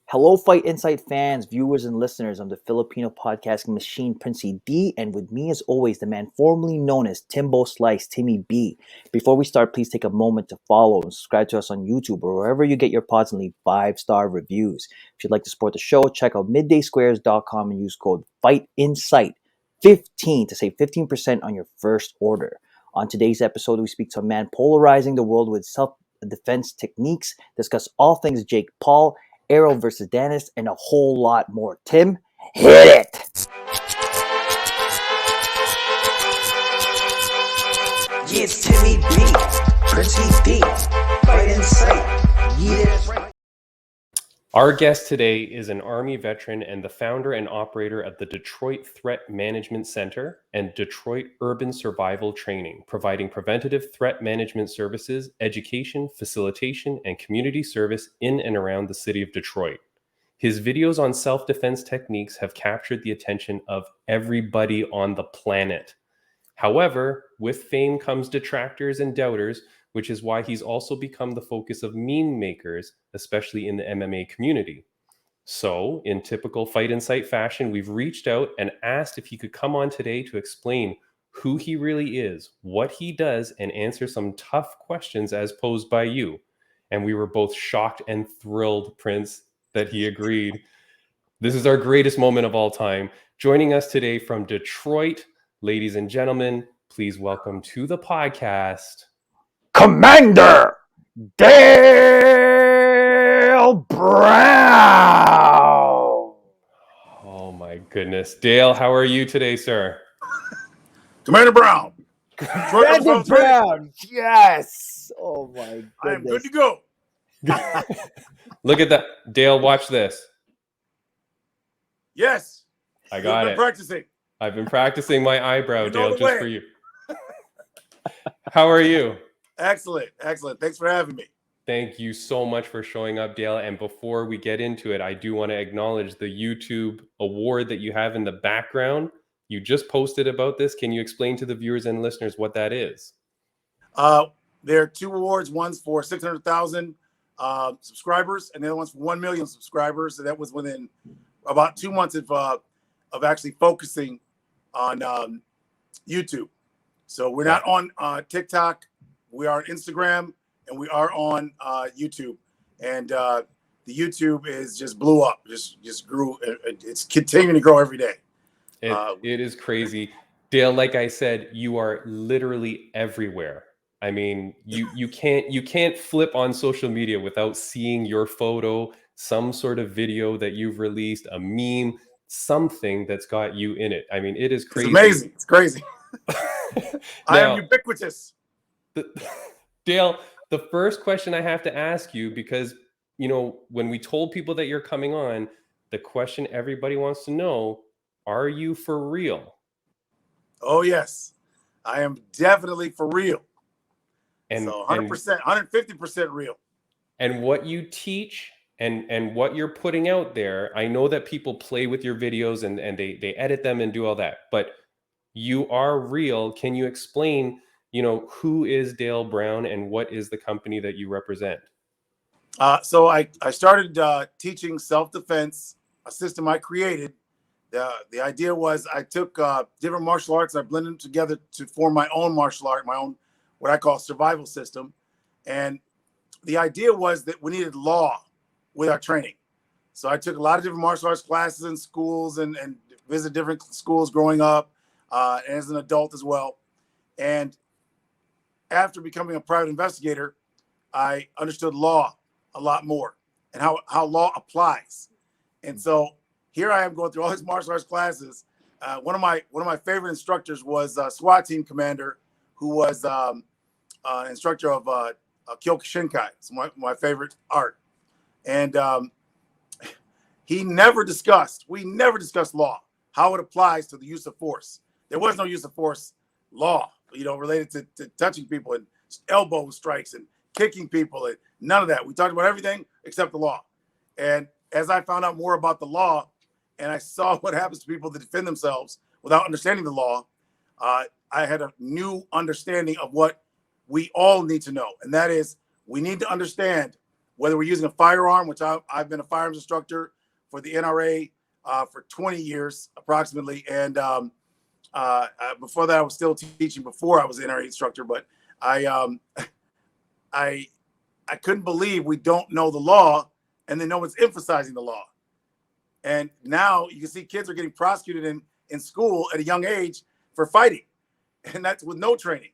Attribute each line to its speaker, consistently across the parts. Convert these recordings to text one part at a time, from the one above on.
Speaker 1: Hello, Fight Insight fans, viewers, and listeners. I'm the Filipino podcasting machine, Princey D, and with me, as always, the man formerly known as Timbo Slice, Timmy B. Before we start, please take a moment to follow and subscribe to us on YouTube or wherever you get your pods and leave 5-star reviews. If you'd like to support the show, check out middaysquares.com and use code FIGHTINSIGHT15 to save 15% on your first order. On today's episode, we speak to a man polarizing the world with self-defense techniques, discuss all things Jake Paul, Arrow versus Dennis, and a whole lot more. Tim, hit it!
Speaker 2: Yeah, it's Timmy B, Princey D, Fight Insight. Yeah, that's right.
Speaker 3: Our guest today is an Army veteran and the founder and operator of the Detroit Threat Management Center and Detroit Urban Survival Training, providing preventative threat management services, education, facilitation, and community service in and around the city of Detroit. His videos on self-defense techniques have captured the attention of everybody on the planet. However, with fame comes detractors and doubters, which is why he's also become the focus of meme makers, especially in the MMA community. So, in typical Fight Insight fashion, we've reached out and asked if he could come on today to explain who he really is, what he does, and answer some tough questions as posed by you. And we were both shocked and thrilled, Prince, that he agreed. This is our greatest moment of all time. Joining us today from Detroit, ladies and gentlemen, please welcome to the podcast,
Speaker 1: Commander Dale Brown!
Speaker 3: oh my goodness. Dale, how are you today, sir?
Speaker 4: Commander Brown.
Speaker 1: Commander Brown! Yes! Oh my goodness.
Speaker 4: I am good to go.
Speaker 3: Look at that. Dale, watch this.
Speaker 4: Yes.
Speaker 3: I got
Speaker 4: You've
Speaker 3: it.
Speaker 4: been practicing.
Speaker 3: I've been practicing my eyebrow,
Speaker 4: You know
Speaker 3: Dale,
Speaker 4: the
Speaker 3: just
Speaker 4: way.
Speaker 3: for you. How are you?
Speaker 4: Excellent. Excellent. Thanks for having me.
Speaker 3: Thank you so much for showing up, Dale. And before we get into it, I do want to acknowledge the YouTube award that you have in the background. You just posted about this. Can you explain to the viewers and listeners what that is?
Speaker 4: There are two awards. One's for 600,000 subscribers, and the other one's for 1 million subscribers. So that was within about 2 months of actually focusing on YouTube. So we're not on TikTok. We are on Instagram, and we are on YouTube. And the YouTube is just blew up, just grew. It's continuing to grow every day.
Speaker 3: It is crazy. Dale, like I said, you are literally everywhere. I mean, you can't flip on social media without seeing your photo, some sort of video that you've released, a meme, something that's got you in it. I mean, it is crazy.
Speaker 4: It's amazing. It's crazy. I am ubiquitous.
Speaker 3: Dale, the first question I have to ask you, because, you know, when we told people that you're coming on, the question everybody wants to know, are you for real?
Speaker 4: Oh, yes. I am definitely for real.
Speaker 3: And
Speaker 4: so 100%, 150% real.
Speaker 3: And what you teach and what you're putting out there, I know that people play with your videos and they edit them and do all that, but you are real. Can you explain, you know, who is Dale Brown and what is the company that you represent?
Speaker 4: So I started teaching self-defense, a system I created. The idea was I took different martial arts, I blended them together to form my own martial art, my own what I call survival system. And the idea was that we needed law with our training. So I took a lot of different martial arts classes in schools and visited different schools growing up and as an adult as well. And after becoming a private investigator, I understood law a lot more and how law applies. And so here I am going through all these martial arts classes. One of my favorite instructors was a SWAT team commander who was an instructor of Kyokushinkai. It's my favorite art. And we never discussed law, how it applies to the use of force. There was no use of force law, you know, related to touching people and elbow strikes and kicking people and none of that. We talked about everything except the law. And as I found out more about the law and I saw what happens to people that defend themselves without understanding the law, I had a new understanding of what we all need to know. And that is, we need to understand whether we're using a firearm, which I've been a firearms instructor for the NRA for 20 years approximately. And before that, I was still teaching before I was an NRA instructor. But I couldn't believe we don't know the law, and then no one's emphasizing the law. And now you can see kids are getting prosecuted in school at a young age for fighting, and that's with no training.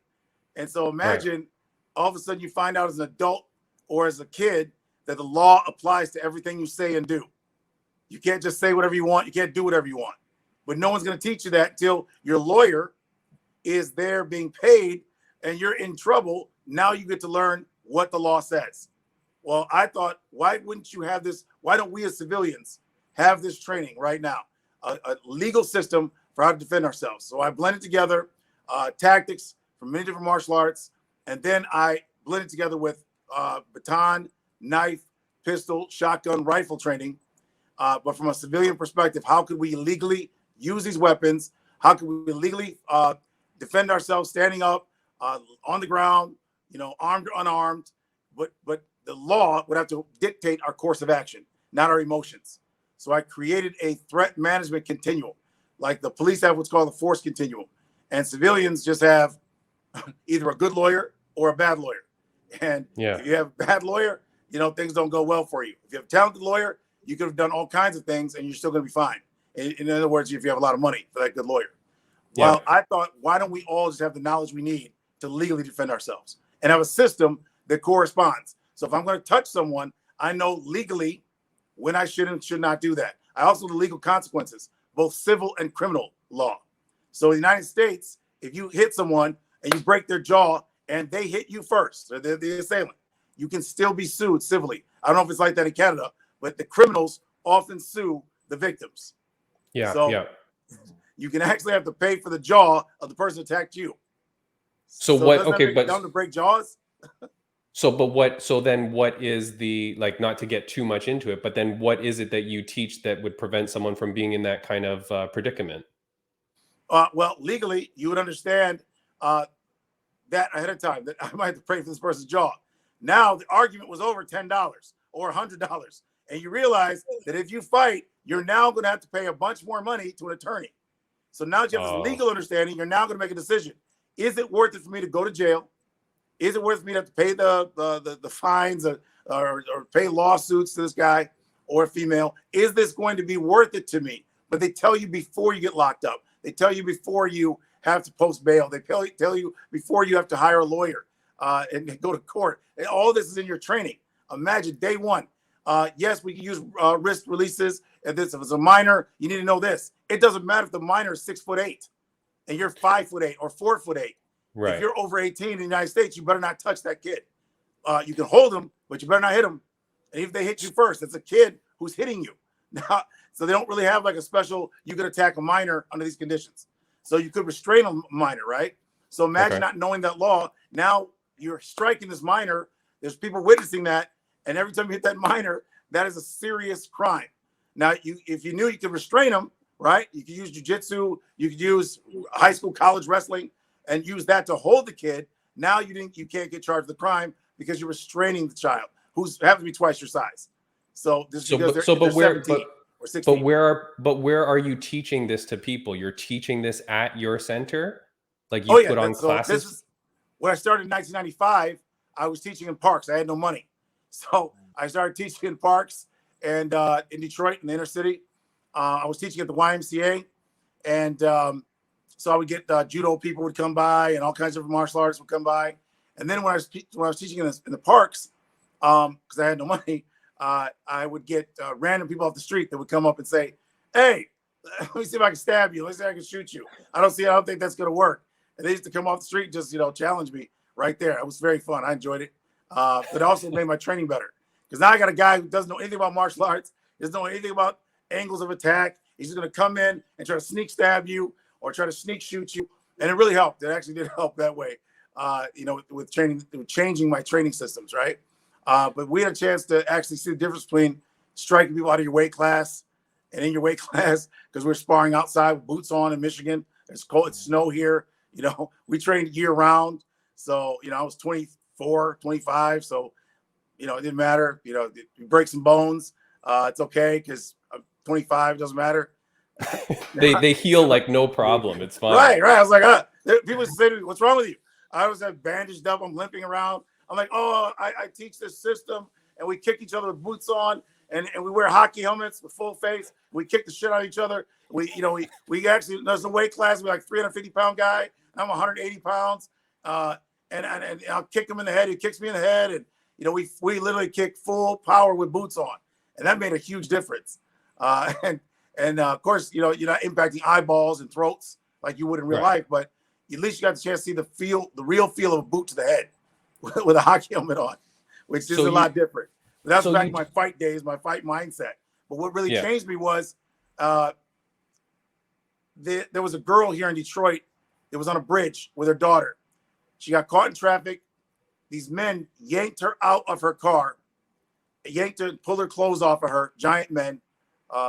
Speaker 4: And so imagine all of a sudden you find out as an adult or as a kid that the law applies to everything you say and do. You can't just say whatever you want. You can't do whatever you want. But no one's going to teach you that until your lawyer is there being paid and you're in trouble. Now you get to learn what the law says. Well, I thought, why wouldn't you have this? Why don't we as civilians have this training right now? A legal system for how to defend ourselves. So I blended together tactics from many different martial arts, and then I blended together with baton, knife, pistol, shotgun, rifle training. But from a civilian perspective, how could we legally use these weapons? How could we legally defend ourselves standing up on the ground, armed or unarmed? But the law would have to dictate our course of action, not our emotions. So I created a threat management continuum. Like the police have what's called a force continuum, and civilians just have either a good lawyer or a bad lawyer. And if you have a bad lawyer, things don't go well for you. If you have a talented lawyer, you could have done all kinds of things and you're still going to be fine. In other words, if you have a lot of money for that good lawyer. Well, I thought, why don't we all just have the knowledge we need to legally defend ourselves and have a system that corresponds? So if I'm going to touch someone, I know legally when I should and should not do that. I also know the legal consequences, both civil and criminal law. So in the United States, if you hit someone and you break their jaw and they hit you first, or they're the assailant, you can still be sued civilly. I don't know if it's like that in Canada, but the criminals often sue the victims. So you can actually have to pay for the jaw of the person who attacked you.
Speaker 3: So what?
Speaker 4: Okay, but down to break jaws.
Speaker 3: So then what is the, like, not to get too much into it, but then what is it that you teach that would prevent someone from being in that kind of predicament?
Speaker 4: Well, legally, you would understand that ahead of time, that I might have to pay for this person's jaw. Now the argument was over $10 or $100. And you realize that if you fight, you're now going to have to pay a bunch more money to an attorney. So now that you have this legal understanding, you're now going to make a decision. Is it worth it for me to go to jail? Is it worth for me to have to pay the fines or pay lawsuits to this guy or female? Is this going to be worth it to me? But they tell you before you get locked up. They tell you before you have to post bail. They tell you before you have to hire a lawyer and go to court. And all this is in your training. Imagine day one. Yes, we can use risk releases. If it's a minor, you need to know this. It doesn't matter if the minor is 6'8" and you're 5'8" or 4'8". Right. If you're over 18 in the United States, you better not touch that kid. You can hold them, but you better not hit them. And if they hit you first, it's a kid who's hitting you. Now, so they don't really have like a special, you could attack a minor under these conditions. So you could restrain a minor, right? So imagine not knowing that law. Now you're striking this minor. There's people witnessing that. And every time you hit that minor, that is a serious crime. Now, if you knew you could restrain them, right? You could use jiu-jitsu. You could use high school, college wrestling, and use that to hold the kid. Now you can't get charged with the crime because you're restraining the child who's happens to be twice your size. So this because they're 17 or 16.
Speaker 3: But where are you teaching this to people? You're teaching this at your center? Like you put on classes?
Speaker 4: This is, when I started in 1995, I was teaching in parks. I had no money. So I started teaching in parks and in Detroit, in the inner city. I was teaching at the YMCA. And so I would get judo people would come by and all kinds of martial artists would come by. And then when I was teaching in the parks, because I had no money, I would get random people off the street that would come up and say, hey, let me see if I can stab you. Let me see if I can shoot you. I don't think that's going to work. And they used to come off the street and just, challenge me right there. It was very fun. I enjoyed it. But it also made my training better. Because now I got a guy who doesn't know anything about martial arts, doesn't know anything about angles of attack. He's just going to come in and try to sneak stab you or try to sneak shoot you. And it really helped. It actually did help that way, with training, with changing my training systems, right? But we had a chance to actually see the difference between striking people out of your weight class and in your weight class, because we're sparring outside with boots on in Michigan. It's cold, it's snow here. We trained year round. So, I was 24, 25. So You know, it didn't matter. You know, you break some bones, it's okay because I'm 25, doesn't matter.
Speaker 3: They heal like no problem. It's fine.
Speaker 4: Right. I was like, people say to me, "What's wrong with you?" I was bandaged up. I'm limping around. I'm like, "Oh, I teach this system, and we kick each other with boots on, and we wear hockey helmets with full face. We kick the shit out of each other. We actually there's a weight class. We're like 350-pound guy. I'm 180 pounds, and I'll kick him in the head. He kicks me in the head, and we literally kick full power with boots on, and that made a huge difference. And of course, you're not impacting eyeballs and throats like you would in real life, but at least you got the chance to see the real feel of a boot to the head with a hockey helmet on, which is a lot different. But that's back in my fight days, my fight mindset. But what really changed me was there was a girl here in Detroit that was on a bridge with her daughter. She got caught in traffic. These men yanked her out of her car, pulled her clothes off of her, giant men.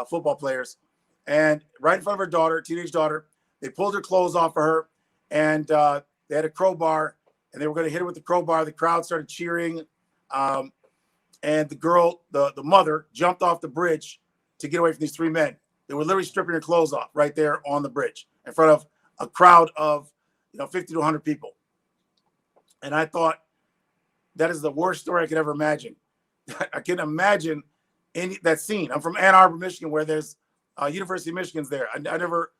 Speaker 4: Football players, and right in front of her daughter, teenage daughter, they pulled her clothes off of her, and they had a crowbar, and they were going to hit her with the crowbar. The crowd started cheering, and the girl, the mother, jumped off the bridge to get away from these three men. They were literally stripping her clothes off right there on the bridge in front of a crowd of 50 to 100 people. And I thought, that is the worst story I could ever imagine. I can imagine that scene. I'm from Ann Arbor, Michigan, where there's University of Michigan's there. I never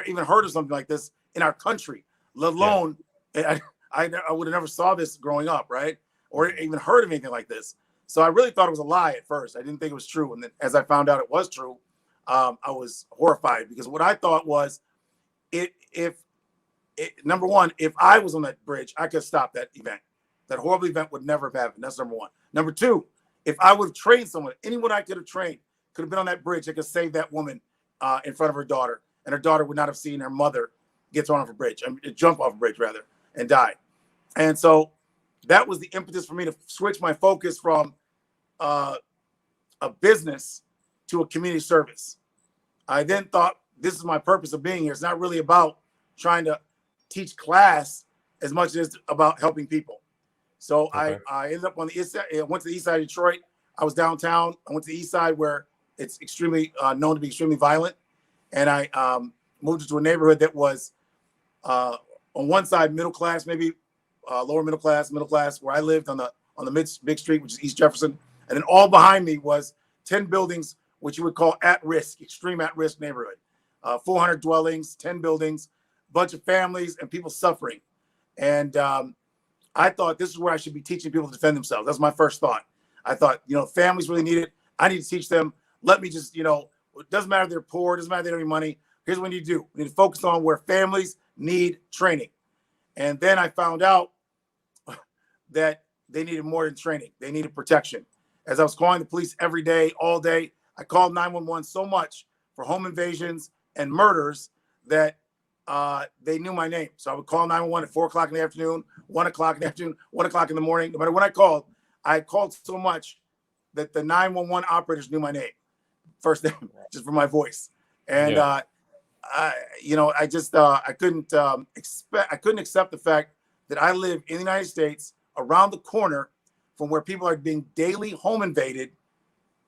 Speaker 4: even heard of something like this in our country, let alone I would have never saw this growing up, right? Or even heard of anything like this. So I really thought it was a lie at first. I didn't think it was true. And then as I found out it was true, I was horrified, because what I thought was, number one, if I was on that bridge, I could stop that event. That horrible event would never have happened. That's number one. Number two, if I would have trained someone, anyone I could have trained could have been on that bridge that could save that woman in front of her daughter, and her daughter would not have seen her mother get thrown off a bridge, jump off a bridge rather, and die. And so that was the impetus for me to switch my focus from a business to a community service. I then thought, this is my purpose of being here. It's not really about trying to teach class as much as it's about helping people. So I ended up on the east side. I went to the east side of Detroit. I was downtown. I went to the east side, where it's extremely known to be extremely violent. And I moved into a neighborhood that was on one side middle class, maybe lower middle class, where I lived on the big street, which is East Jefferson. And then all behind me was 10 buildings, which you would call at risk, extreme at risk neighborhood. 400 dwellings, 10 buildings, bunch of families and people suffering. And I thought, this is where I should be teaching people to defend themselves. That's my first thought. I thought, families really need it. I need to teach them. Let me just, it doesn't matter if they're poor, it doesn't matter if they don't have any money. Here's what we need to do. We need to focus on where families need training. And then I found out that they needed more than training. They needed protection. As I was calling the police every day, all day, I called 911 so much for home invasions and murders that they knew my name. So I would call 911 at 4 o'clock in the afternoon, 1 o'clock in the afternoon, 1 o'clock in the morning. No matter when I called so much that the 911 operators knew my name, first name, just from my voice. And I couldn't accept the fact that I live in the United States, around the corner from where people are being daily home invaded,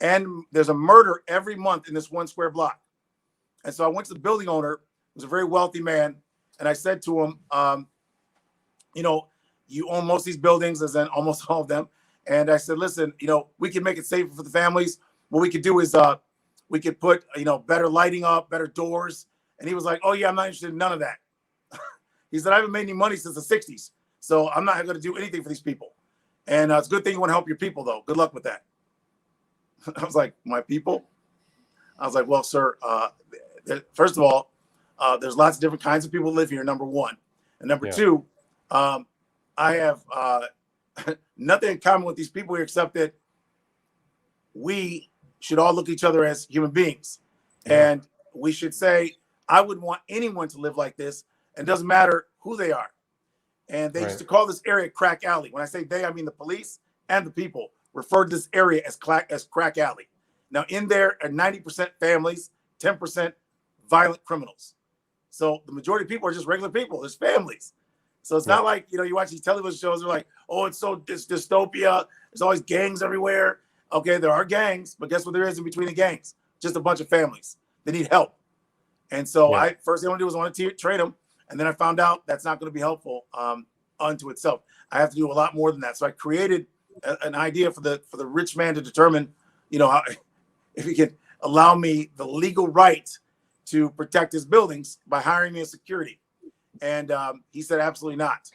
Speaker 4: and there's a murder every month in this 1 square block. And so I went to the building owner, who was a very wealthy man, and I said to him, you own most of these buildings, as in almost all of them. And I said, listen, we can make it safer for the families. What we could do is we could put, better lighting up, better doors. And he was like, oh yeah, I'm not interested in none of that. He said, I haven't made any money since the 60s. So I'm not going to do anything for these people. And it's a good thing you want to help your people, though. Good luck with that. I was like, my people? I was like, well, sir, first of all, there's lots of different kinds of people who live here, number one. And number two, I have nothing in common with these people here, except that we should all look at each other as human beings. Yeah. And we should say, I wouldn't want anyone to live like this. And it doesn't matter who they are. And they used to call this area Crack Alley. When I say they, I mean the police and the people refer to this area as Crack Alley. Now, in there are 90% families, 10% violent criminals. So the majority of people are just regular people. There's families. So it's not like, you watch these television shows, they're like, oh, it's dystopia. There's always gangs everywhere. Okay, there are gangs, but guess what there is in between the gangs? Just a bunch of families. They need help. And so first thing I want to do was I want to train them. And then I found out that's not going to be helpful unto itself. I have to do a lot more than that. So I created an idea for the rich man to determine, how, if he can allow me the legal right to protect his buildings by hiring me as security. And he said, absolutely not.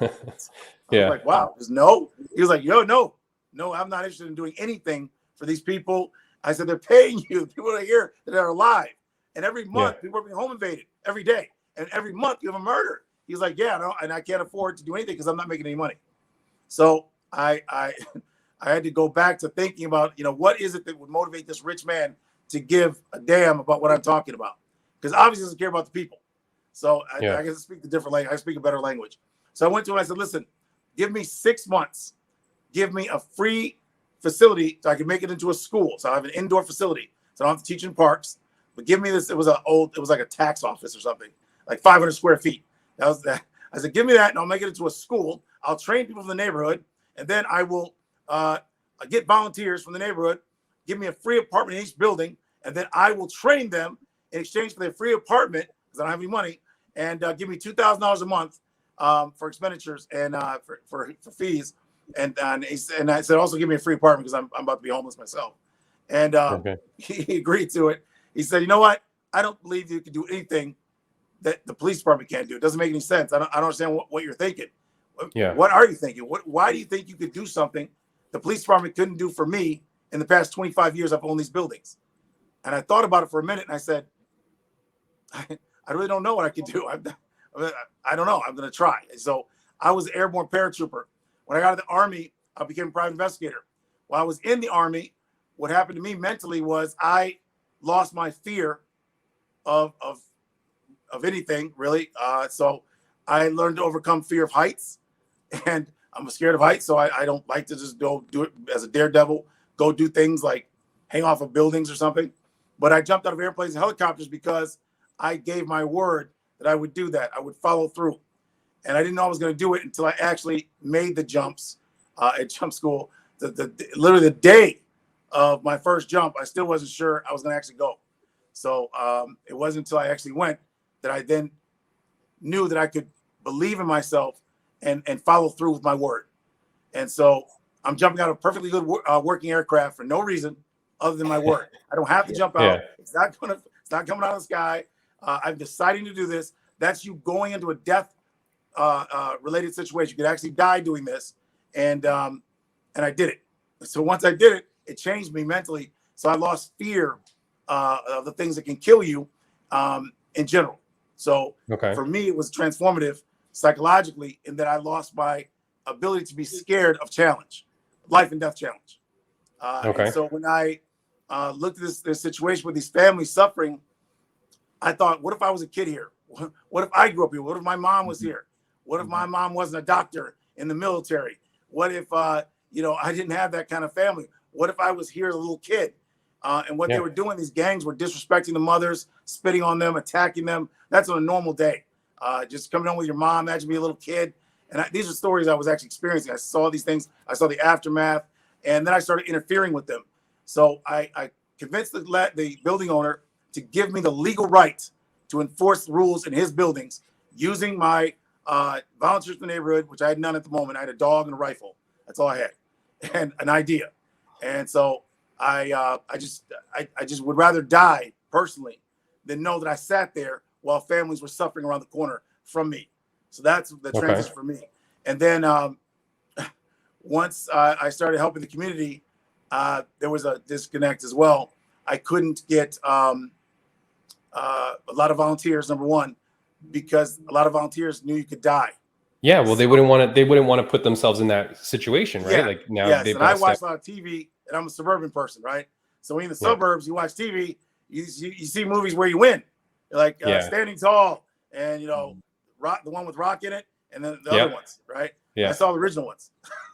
Speaker 4: I was like, wow, there's no. He was like, no, I'm not interested in doing anything for these people. I said, they're paying you. People are here that are alive. And every month, people are being home invaded every day. And every month, you have a murder. He's like, yeah, no, and I can't afford to do anything because I'm not making any money. So I had to go back to thinking about, what is it that would motivate this rich man to give a damn about what I'm talking about? Because obviously he doesn't care about the people. So I guess I speak a different language. I speak a better language. So I went to him and I said, listen, give me 6 months. Give me a free facility so I can make it into a school. So I have an indoor facility. So I don't have to teach in parks. But give me this. It was like a tax office or something, like 500 square feet. That was that. I said, give me that and I'll make it into a school. I'll train people from the neighborhood. And then I will get volunteers from the neighborhood, give me a free apartment in each building. And then I will train them in exchange for their free apartment because I don't have any money, and give me $2,000 a month for expenditures and for fees. And I said, also give me a free apartment because I'm about to be homeless myself. And he agreed to it. He said, you know what? I don't believe you can do anything that the police department can't do. It doesn't make any sense. I don't understand what you're thinking. Yeah. What are you thinking? Why do you think you could do something the police department couldn't do for me in the past 25 years I've owned these buildings? And I thought about it for a minute and I said, I really don't know what I could do. I don't know. I'm going to try. So I was an airborne paratrooper. When I got out of the Army, I became a private investigator. While I was in the Army, what happened to me mentally was I lost my fear of anything, really. So I learned to overcome fear of heights. And I'm scared of heights, so I don't like to just go do it as a daredevil, go do things like hang off of buildings or something. But I jumped out of airplanes and helicopters because I gave my word that I would do that. I would follow through. And I didn't know I was going to do it until I actually made the jumps at jump school. Literally the day of my first jump, I still wasn't sure I was going to actually go. So it wasn't until I actually went that I then knew that I could believe in myself and follow through with my word. And so I'm jumping out of a perfectly good working aircraft for no reason other than my word. I don't have to jump out. It's not coming out of the sky. I'm deciding to do this. That's you going into a death related situation. You could actually die doing this. And I did it. So once I did it, it changed me mentally. So I lost fear of the things that can kill you in general. So for me, it was transformative psychologically in that I lost my ability to be scared of challenge, life and death challenge. And so when I looked at this situation with these families suffering, I thought, what if I was a kid here? What if I grew up here? What if my mom was here? What if my mom wasn't a doctor in the military? What if, I didn't have that kind of family? What if I was here as a little kid? And what they were doing, these gangs were disrespecting the mothers, spitting on them, attacking them. That's on a normal day. Just coming home with your mom, imagine being a little kid. And these are stories I was actually experiencing. I saw these things. I saw the aftermath. And then I started interfering with them. So I convinced the building owner to give me the legal right to enforce the rules in his buildings using my volunteers in the neighborhood, which I had none at the moment. I had a dog and a rifle. That's all I had, and an idea. And so I just would rather die personally than know that I sat there while families were suffering around the corner from me. So that's the transition for me. And then once I started helping the community, there was a disconnect as well. I couldn't get a lot of volunteers, number one, because a lot of volunteers knew you could die.
Speaker 3: Yeah, well, they wouldn't want to put themselves in that situation, right?
Speaker 4: Yeah.
Speaker 3: Like now,
Speaker 4: yes. And I watch a lot of TV, and I'm a suburban person, right? So in the suburbs, you watch TV, you see movies where you win, like Standing Tall, and Rock, the one with Rock in it, and then the other ones, right? Yeah, I saw the original ones.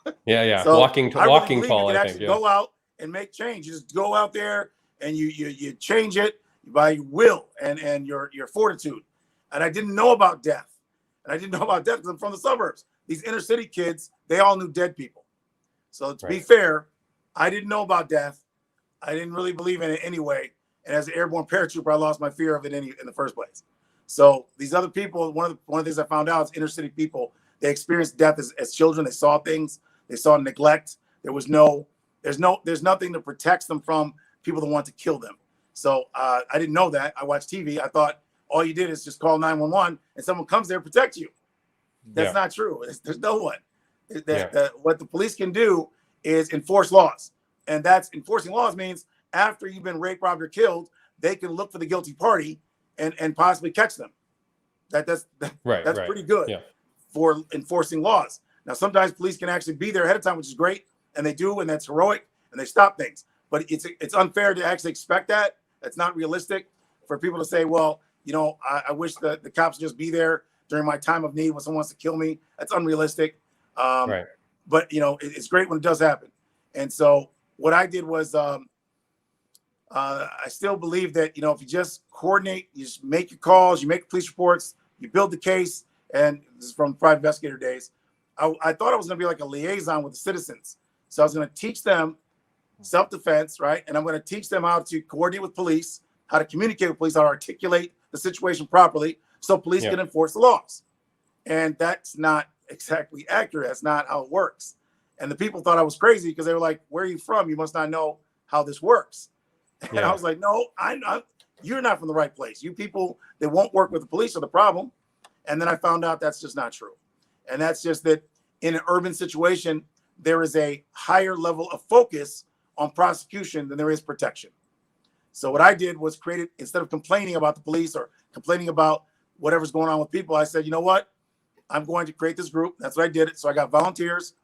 Speaker 3: So Walking Tall.
Speaker 4: You can actually go out and make change. You just go out there and you change it by your will and your fortitude. And I didn't know about death. And I didn't know about death because I'm from the suburbs. These inner city kids, they all knew dead people. So to be fair, I didn't know about death. I didn't really believe in it anyway. And as an airborne paratrooper, I lost my fear of it in the first place. So these other people, one of the things I found out is inner city people, they experienced death as children. They saw things. They saw neglect. There's nothing that protects them from people that want to kill them. So I didn't know that. I watched TV. I thought all you did is just call 911 and someone comes there to protect you. That's not true. There's no one. What the police can do is enforce laws. And that's enforcing laws means after you've been raped, robbed, or killed, they can look for the guilty party and possibly catch them. That's pretty good for enforcing laws. Now, sometimes police can actually be there ahead of time, which is great, and they do, and that's heroic, and they stop things. But it's unfair to actually expect that. That's not realistic for people to say, well, I wish the cops just be there during my time of need when someone wants to kill me. That's unrealistic. But it's great when it does happen. And so what I did was I still believe that, if you just coordinate, you just make your calls, you make police reports, you build the case, and this is from private investigator days. I thought I was going to be like a liaison with the citizens. So I was going to teach them self-defense, right? And I'm going to teach them how to coordinate with police, how to communicate with police, how to articulate the situation properly so police can enforce the laws. And that's not exactly accurate. That's not how it works. And the people thought I was crazy because they were like, where are you from? You must not know how this works. And I was like, no, you're not from the right place. You people that won't work with the police are the problem. And then I found out that's just not true. And that's just that in an urban situation, there is a higher level of focus on prosecution than there is protection. So what I did was instead of complaining about the police or complaining about whatever's going on with people, I said, you know what? I'm going to create this group. That's what I did. So I got volunteers.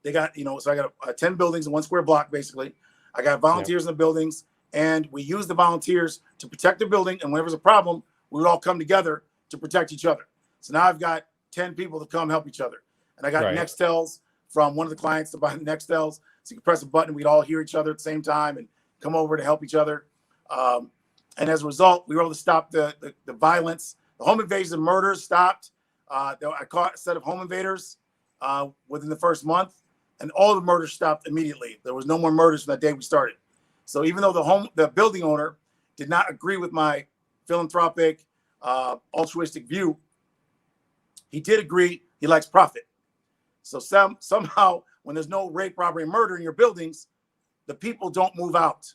Speaker 4: They got, so I got 10 buildings in 1 square block, basically. I got volunteers in the buildings, and we use the volunteers to protect the building. And whenever there's a problem, we would all come together to protect each other. So now I've got 10 people to come help each other. And I got Nextels from one of the clients to buy the Nextels. So you can press a button, we'd all hear each other at the same time and come over to help each other. And as a result, we were able to stop the violence. The home invasions and murders stopped. I caught a set of home invaders within the first month, and all the murders stopped immediately. There was no more murders from that day we started. So even though the building owner did not agree with my philanthropic, altruistic view, he did agree he likes profit. So somehow, when there's no rape, robbery, and murder in your buildings, the people don't move out.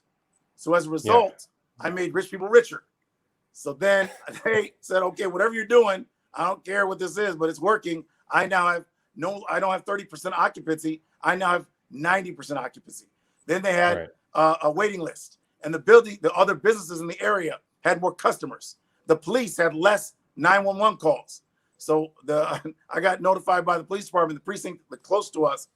Speaker 4: So as a result, I made rich people richer. So then they said, okay, whatever you're doing, I don't care what this is, but it's working. I now have I don't have 30% occupancy. I now have 90% occupancy. Then they had a waiting list, and the other businesses in the area had more customers. The police had less 911 calls. So I got notified by the police department, the precinct close to us,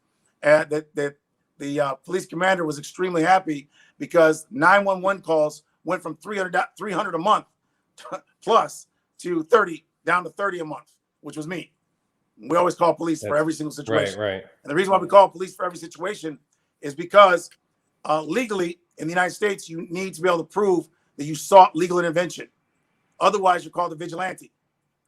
Speaker 4: that the police commander was extremely happy because 911 calls went from 300 a month plus to 30 down to 30 a month, which was me. We always call police for every single situation. And the reason why we call police for every situation is because legally in the United States, you need to be able to prove that you sought legal intervention. Otherwise, you're called a vigilante,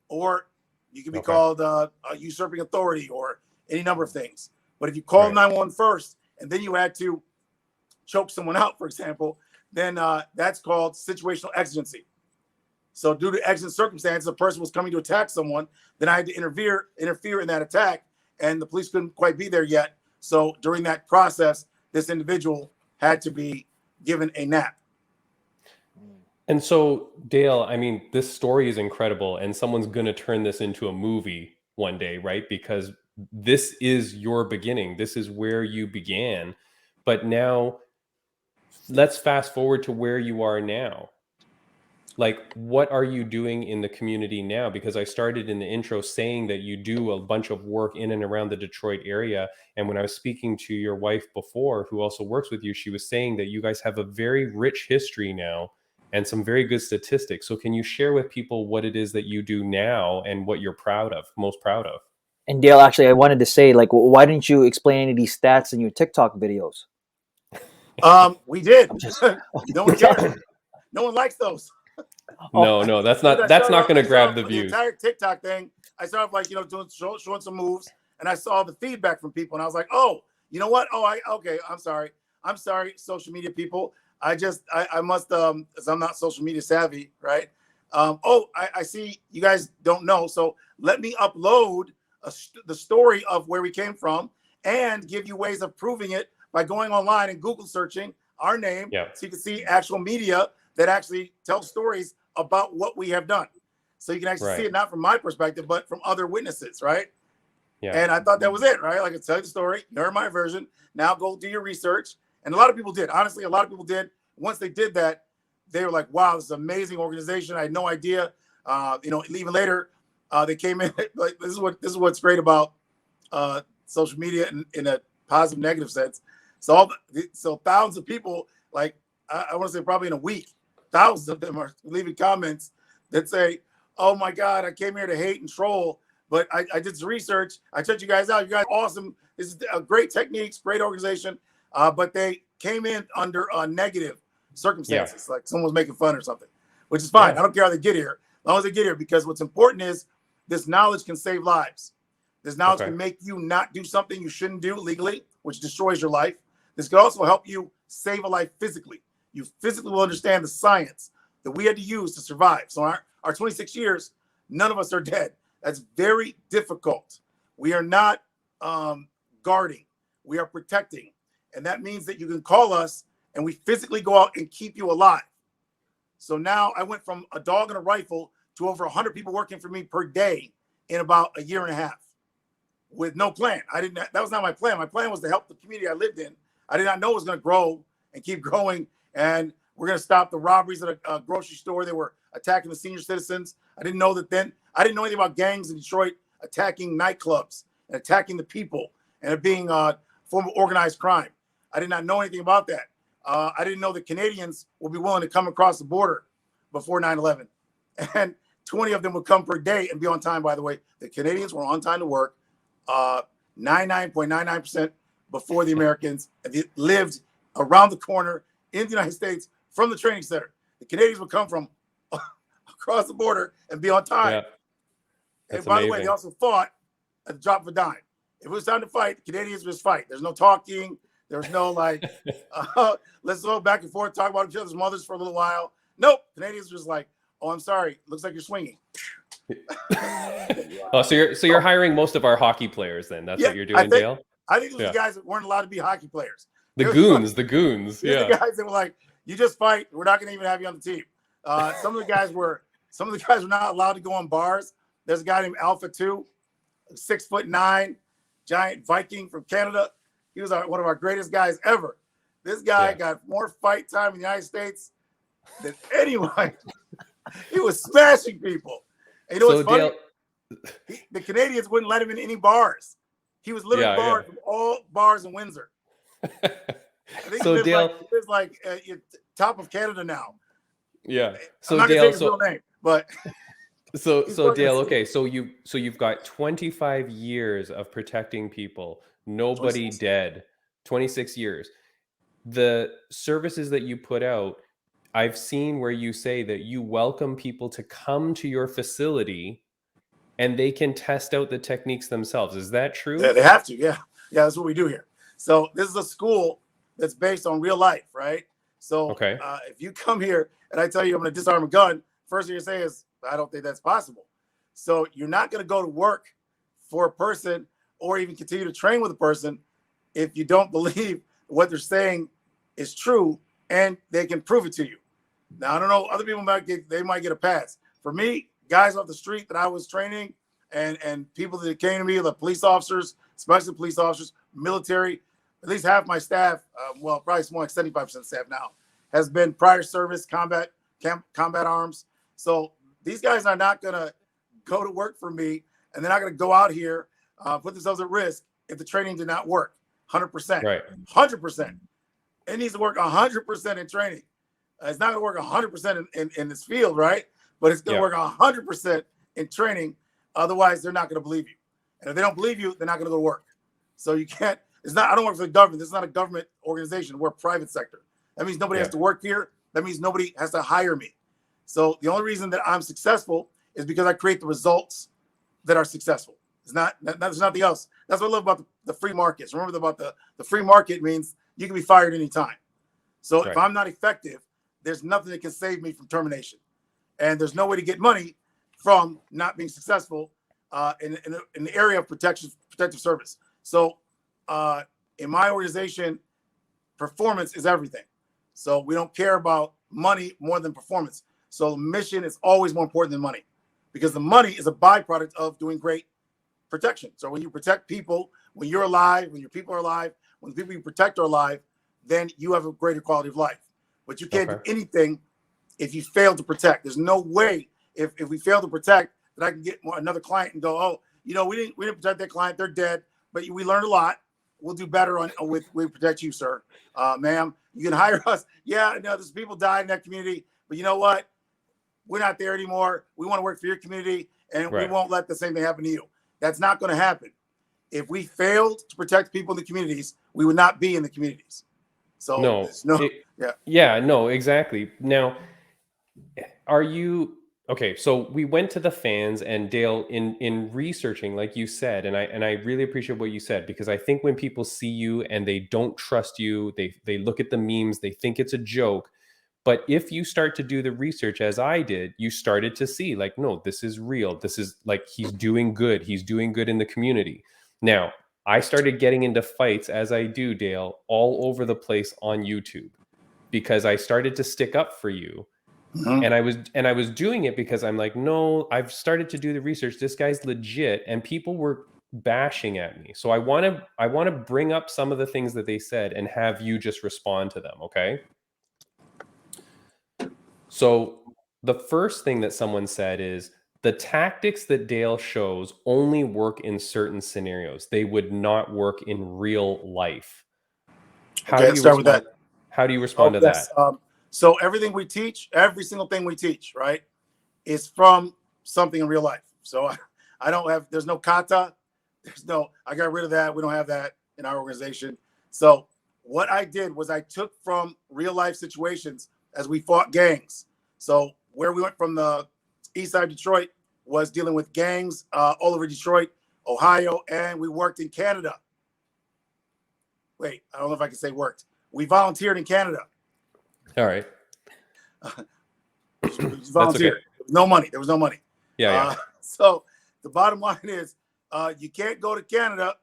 Speaker 4: or you can be called a usurping authority or any number of things. But if you call 911 first and then you had to choke someone out, for example, then that's called situational exigency. So due to exigent circumstances, a person was coming to attack someone, then I had to interfere in that attack, and the police couldn't quite be there yet. So during that process, this individual had to be given a nap.
Speaker 3: And so, Dale, I mean, this story is incredible, and someone's going to turn this into a movie one day, right? Because this is your beginning. This is where you began. But now, let's fast forward to where you are now. Like, what are you doing in the community now? Because I started in the intro saying that you do a bunch of work in and around the Detroit area. And when I was speaking to your wife before, who also works with you, she was saying that you guys have a very rich history now and some very good statistics. So can you share with people what it is that you do now and what you're most proud of?
Speaker 1: And Dale, actually, I wanted to say, like, why didn't you explain any of these stats in your TikTok videos?
Speaker 4: We did. No one cares. No one likes those.
Speaker 3: No, that's not going to grab the views.
Speaker 4: The entire TikTok thing, I started off like, showing some moves, and I saw the feedback from people, and I was like, oh, you know what? Oh, okay. I'm sorry, social media people. I must, because I'm not social media savvy, right? I see you guys don't know. So let me upload the story of where we came from and give you ways of proving it by going online and Google searching our name, so you can see actual media that actually tells stories about what we have done. So you can actually see it not from my perspective, but from other witnesses, right?
Speaker 3: Yeah.
Speaker 4: And I thought that was it, right? Like, I tell you the story, you heard my version. Now go do your research. And a lot of people did. Honestly, a lot of people did. Once they did that, they were like, wow, this is an amazing organization. I had no idea. Even later, they came in. Like, this is what's great about social media in a positive, negative sense. So thousands of people, like, I want to say probably in a week, thousands of them are leaving comments that say, oh my God, I came here to hate and troll, but I did some research. I checked you guys out. You guys are awesome. This is great techniques, great organization. But they came in under negative circumstances, like someone was making fun or something, which is fine. I don't care how they get here, as long as they get here, because what's important is this knowledge can save lives. This knowledge can make you not do something you shouldn't do legally, which destroys your life. This could also help you save a life physically. You physically will understand the science that we had to use to survive. So our 26 years, none of us are dead. That's very difficult. We are not guarding. We are protecting. And that means that you can call us and we physically go out and keep you alive. So now I went from a dog and a rifle to over 100 people working for me per day in about a year and a half with no plan. That was not my plan. My plan was to help the community I lived in. I did not know it was going to grow and keep growing. And we're going to stop the robberies at a grocery store. They were attacking the senior citizens. I didn't know that then. I didn't know anything about gangs in Detroit attacking nightclubs and attacking the people and it being a form of organized crime. I did not know anything about that. I didn't know that Canadians would be willing to come across the border before 9/11. And 20 of them would come per day and be on time, by the way. The Canadians were on time to work 99.99% before the Americans. They lived around the corner in the United States from the training center. The Canadians would come from across the border and be on time.
Speaker 3: Yeah.
Speaker 4: And by the way, they also fought at the drop of a dime. If it was time to fight, the Canadians would just fight. There's no talking. There's no like, let's go back and forth, talk about each other's mothers for a little while. Nope. Canadians were just like, oh, I'm sorry. Looks like you're swinging.
Speaker 3: Oh, so you're hiring most of our hockey players then? That's what you're doing, Dale?
Speaker 4: I think those guys that weren't allowed to be hockey players.
Speaker 3: The goons.
Speaker 4: The guys that were like, you just fight. We're not going to even have you on the team. Some of the guys were not allowed to go on bars. There's a guy named Alpha 2, 6'9", giant Viking from Canada. He was one of our greatest guys ever. This guy got more fight time in the United States than anyone. He was smashing people. And you know what's funny? The Canadians wouldn't let him in any bars. He was literally barred from all bars in Windsor. I think
Speaker 3: so Dale,
Speaker 4: it's like top of Canada now.
Speaker 3: Yeah.
Speaker 4: So I'm not Dale, his real name, but
Speaker 3: so Dale, okay, so you've got 25 years of protecting people, nobody 26. Dead, 26 years. The services that you put out, I've seen where you say that you welcome people to come to your facility and they can test out the techniques themselves. Is that true?
Speaker 4: Yeah, they have to. Yeah, that's what we do here. So this is a school that's based on real life, right? So if you come here and I tell you I'm going to disarm a gun, first thing you say is, I don't think that's possible. So you're not going to go to work for a person or even continue to train with a person if you don't believe what they're saying is true and they can prove it to you. Now, I don't know, other people might get a pass. For me, guys off the street that I was training and people that came to me, the police officers, especially police officers, military, at least half my staff, well, probably more like 75% of staff now, has been prior service, combat arms. So these guys are not going to go to work for me, and they're not going to go out here, put themselves at risk if the training did not work 100%.
Speaker 3: Right.
Speaker 4: 100%. It needs to work 100% in training. It's not going to work 100% in this field, right? But it's going to work 100% in training. Otherwise, they're not going to believe you. And if they don't believe you, they're not going to go to work. So you can't. I don't work for the government. This is not a government organization. We're a private sector. That means nobody has to work here. That means nobody has to hire me. So the only reason that I'm successful is because I create the results that are successful. There's nothing else. that's what I love about the free markets. Remember about the free market means you can be fired anytime. So if I'm not effective, there's nothing that can save me from termination, and there's no way to get money from not being successful in the area of protective service. So in my organization, performance is everything. So we don't care about money more than performance. So mission is always more important than money, because the money is a byproduct of doing great protection. So when you protect people, when you're alive, when your people are alive, when the people you protect are alive, then you have a greater quality of life. But you can't do anything if you fail to protect. There's no way if we fail to protect that I can get another client and go, oh, you know, we didn't protect that client, they're dead, but we learned a lot. We'll do better with protect you, sir, ma'am. You can hire us. Yeah, no, there's people died in that community, but you know what? We're not there anymore. We want to work for your community, and we won't let the same thing happen to you. That's not going to happen. If we failed to protect people in the communities, we would not be in the communities. So
Speaker 3: no, exactly. Now, are you okay? So we went to the fans, and Dale, in researching, like you said, and I really appreciate what you said, because I think when people see you and they don't trust you, they look at the memes, they think it's a joke. But if you start to do the research as I did, you started to see like, no, this is real. This is like, he's doing good. He's doing good in the community. Now, I started getting into fights, as I do, Dale, all over the place on YouTube, because I started to stick up for you. And I was doing it because I'm like, no, I've started to do the research. This guy's legit. And people were bashing at me. So I want to bring up some of the things that they said and have you just respond to them. Okay. So the first thing that someone said is, the tactics that Dale shows only work in certain scenarios. They would not work in real life. How do you
Speaker 4: start with that.
Speaker 3: How do you respond to that?
Speaker 4: So everything we teach, every single thing we teach, right, is from something in real life. So I don't have, there's no kata. I got rid of that. We don't have that in our organization. So what I did was I took from real life situations as we fought gangs. So where we went from the east side of Detroit was dealing with gangs all over Detroit, Ohio, and we worked in Canada. Wait, I don't know if I can say worked. We volunteered in Canada.
Speaker 3: All right.
Speaker 4: Volunteered.
Speaker 3: Okay.
Speaker 4: There was no money.
Speaker 3: Yeah.
Speaker 4: So the bottom line is you can't go to Canada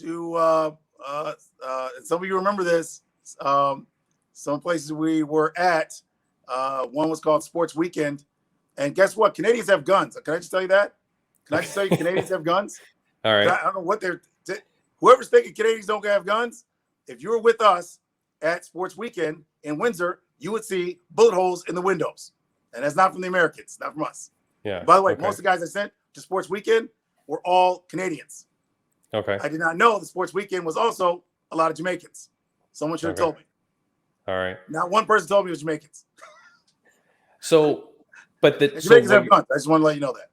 Speaker 4: to some of you remember this. Some places we were at, one was called Sports Weekend. And guess what? Canadians have guns. Can I just tell you that? Can I just tell you Canadians have guns?
Speaker 3: All right.
Speaker 4: I don't know what whoever's thinking Canadians don't have guns, if you were with us at Sports Weekend in Windsor, you would see bullet holes in the windows. And that's not from the Americans, not from us.
Speaker 3: Yeah.
Speaker 4: By the way, most of the guys I sent to Sports Weekend were all Canadians.
Speaker 3: Okay.
Speaker 4: I did not know the Sports Weekend was also a lot of Jamaicans. Someone should have told me.
Speaker 3: All right.
Speaker 4: Not one person told me it was Jamaicans.
Speaker 3: So, but the
Speaker 4: Jamaicans have guns. I just want to let you know
Speaker 3: that.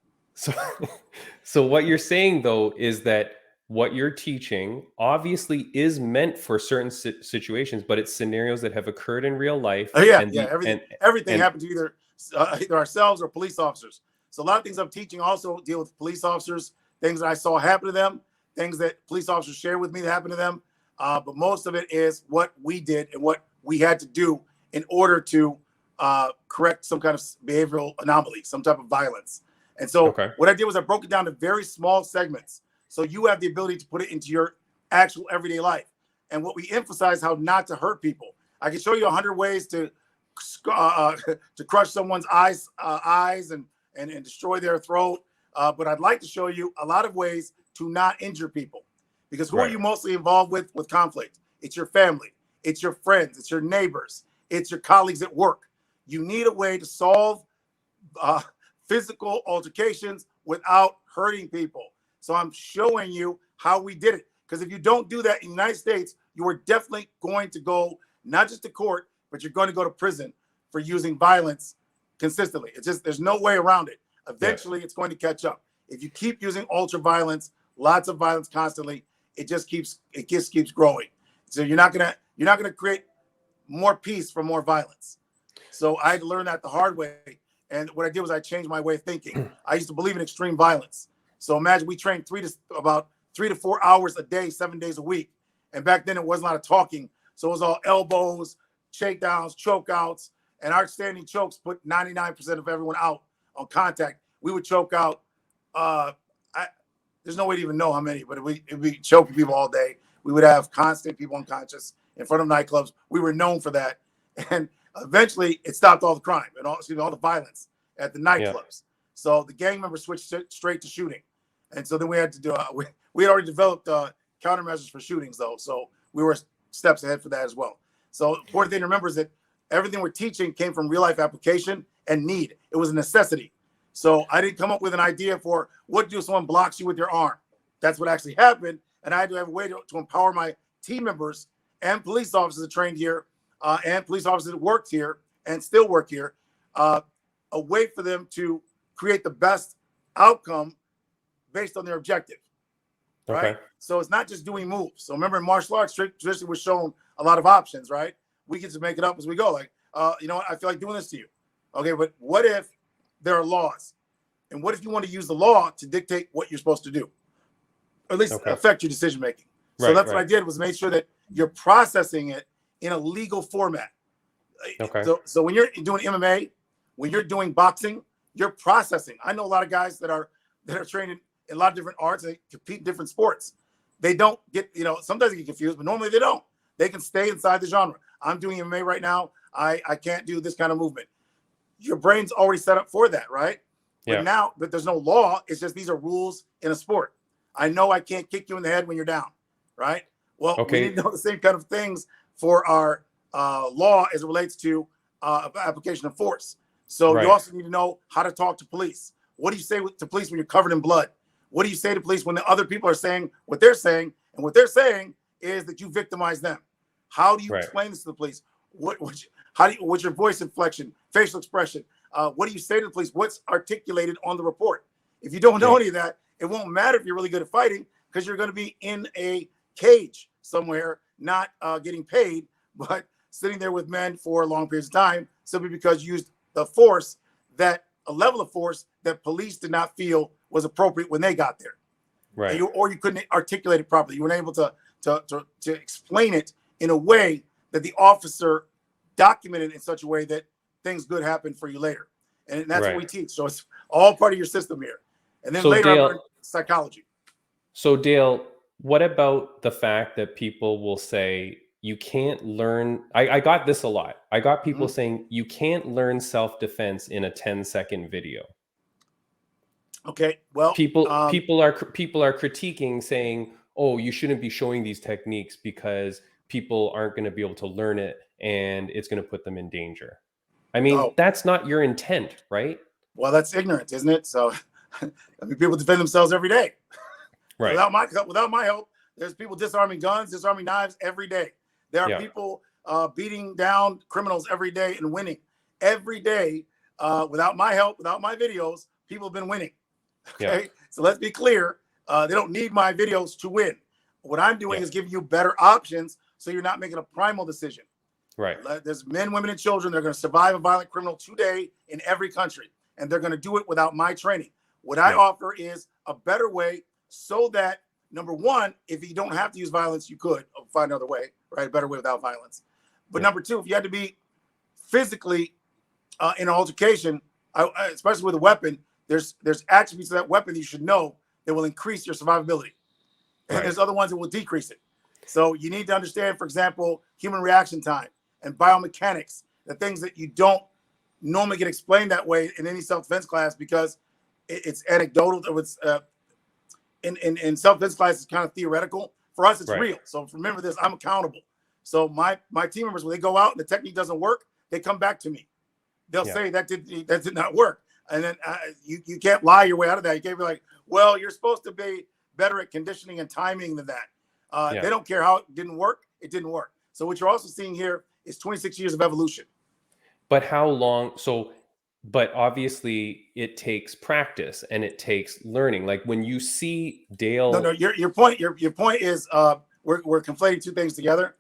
Speaker 3: So what you're saying though is that what you're teaching obviously is meant for certain situations, but it's scenarios that have occurred in real life.
Speaker 4: Everything happened to either ourselves or police officers. So a lot of things I'm teaching also deal with police officers, things that I saw happen to them, things that police officers share with me that happened to them. But most of it is what we did and what we had to do in order to correct some kind of behavioral anomaly, some type of violence. And so what I did was I broke it down to very small segments. So you have the ability to put it into your actual everyday life. And what we emphasize, how not to hurt people. I can show you 100 ways to crush someone's eyes and destroy their throat. But I'd like to show you a lot of ways to not injure people. Because who are you mostly involved with conflict? It's your family. It's your friends. It's your neighbors. It's your colleagues at work. You need a way to solve physical altercations without hurting people. So I'm showing you how we did it. Because if you don't do that in the United States, you are definitely going to go not just to court, but you're going to go to prison for using violence consistently. It's just, there's no way around it. Eventually, it's going to catch up. If you keep using ultra violence, lots of violence constantly, it just keeps growing. So you're not gonna create more peace from more violence. So I had to learn that the hard way. And what I did was I changed my way of thinking. I used to believe in extreme violence. So imagine we trained about 3 to 4 hours a day, 7 days a week. And back then it wasn't a lot of talking. So it was all elbows, shakedowns, choke outs. And our standing chokes put 99% of everyone out on contact. We would choke out. There's no way to even know how many, but it'd be choking people all day. We would have constant people unconscious in front of nightclubs. We were known for that. And eventually it stopped all the crime and all the violence at the nightclubs. So the gang members switched straight to shooting. And so then we had to do, we had already developed countermeasures for shootings though. So we were steps ahead for that as well. So important thing to remember is that everything we're teaching came from real life application and need. It was a necessity. So I didn't come up with an idea for what to do if someone blocks you with your arm. That's what actually happened. And I had to have a way to empower my team members and police officers that trained here and police officers that worked here and still work here, a way for them to create the best outcome based on their objective. Right.
Speaker 3: Okay.
Speaker 4: So it's not just doing moves. So remember in martial arts, traditionally we're shown a lot of options, right? We get to make it up as we go. Like, you know what? I feel like doing this to you. Okay. But what if there are laws? And what if you want to use the law to dictate what you're supposed to do? Or at least affect your decision making. So that's what I did, was make sure that you're processing it in a legal format.
Speaker 3: Okay.
Speaker 4: So when you're doing MMA, when you're doing boxing, you're processing. I know a lot of guys that are trained in a lot of different arts. They compete in different sports. They don't get, you know, sometimes they get confused, but normally they don't. They can stay inside the genre. I'm doing MMA right now. I can't do this kind of movement. Your brain's already set up for that, right? But now that there's no law, it's just these are rules in a sport. I know I can't kick you in the head when you're down, right? Well, we need to know the same kind of things for our law as it relates to application of force. So you also need to know how to talk to police. What do you say to police when you're covered in blood? What do you say to police when the other people are saying what they're saying? And what they're saying is that you victimize them. How do you explain this to the police? What's your voice inflection, facial expression? What do you say to the police? What's articulated on the report? If you don't know any of that, it won't matter if you're really good at fighting, because you're going to be in a cage somewhere, not getting paid, but sitting there with men for long periods of time, simply because you used the force, that a level of force that police did not feel was appropriate when they got there. Right. Or you couldn't articulate it properly. You weren't able to explain it in a way that the officer documented in such a way that things good happen for you later. And that's what we teach. So it's all part of your system here. And then later I learned psychology.
Speaker 3: So Dale, what about the fact that people will say you can't learn? I got this a lot. I got people saying you can't learn self-defense in a 10-second video.
Speaker 4: Okay, well,
Speaker 3: people are critiquing, saying, oh, you shouldn't be showing these techniques because people aren't going to be able to learn it and it's going to put them in danger. I mean, that's not your intent, right?
Speaker 4: Well, that's ignorance, isn't it? So, I mean, people defend themselves every day. Right. Without my help, there's people disarming guns, disarming knives every day. There are people beating down criminals every day and winning. Every day, without my help, without my videos, people have been winning. Okay, so let's be clear. They don't need my videos to win. What I'm doing is giving you better options, so you're not making a primal decision.
Speaker 3: Right.
Speaker 4: There's men, women, and children that are going to survive a violent criminal today in every country, and they're going to do it without my training. What I offer is a better way, so that, number one, if you don't have to use violence, you could find another way, right? A better way without violence. But number two, if you had to be physically in an altercation, especially with a weapon, there's attributes of that weapon you should know that will increase your survivability. And there's other ones that will decrease it. So you need to understand, for example, human reaction time and biomechanics, the things that you don't normally get explained that way in any self-defense class, because it's anecdotal. It's in self-defense class, it's kind of theoretical. For us, it's real. So remember this, I'm accountable. So my team members, when they go out and the technique doesn't work, they come back to me. They'll say that did not work. And then you can't lie your way out of that. You can't be like, well, you're supposed to be better at conditioning and timing than that. They don't care how it didn't work. It didn't work. So what you're also seeing here is 26 years of evolution.
Speaker 3: But how long? But obviously it takes practice and it takes learning. Like when you see Dale.
Speaker 4: No, your point is we're conflating two things together.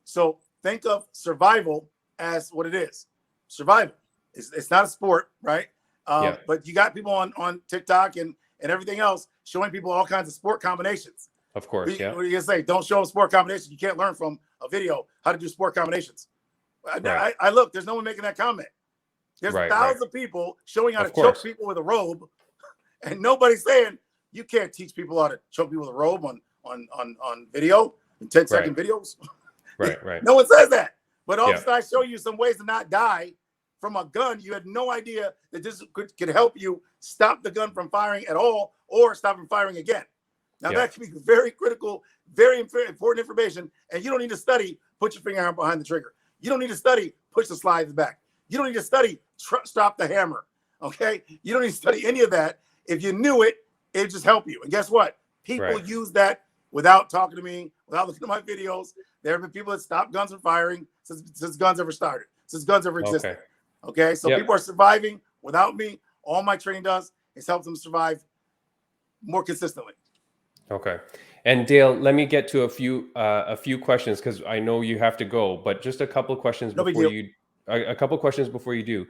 Speaker 4: So think of survival as what it is. Survival. It's not a sport, right? But you got people on TikTok and and everything else, showing people all kinds of sport combinations.
Speaker 3: Of course, yeah.
Speaker 4: What are you gonna say? Don't show them sport combinations. You can't learn from a video how to do sport combinations.
Speaker 3: Right.
Speaker 4: I look. There's no one making that comment. There's thousands of people showing how to choke people with a robe, and nobody's saying you can't teach people how to choke people with a robe on video in 10-second videos.
Speaker 3: Right.
Speaker 4: No one says that. But all of a sudden, I show you some ways to not die from a gun. You had no idea that this could help you stop the gun from firing at all or stop from firing again. Now, that can be very critical, very important information. And you don't need to study, put your finger behind the trigger. You don't need to study, push the slides back. You don't need to study, stop the hammer. Okay? You don't need to study any of that. If you knew it, it'd just help you. And guess what? People use that without talking to me, without looking at my videos. There have been people that stopped guns from firing since guns ever started, since guns ever existed. Okay? So people are surviving without me. All my training does is help them survive more consistently.
Speaker 3: Okay. And Dale, let me get to a few questions because I know you have to go, but just a couple of questions before you do.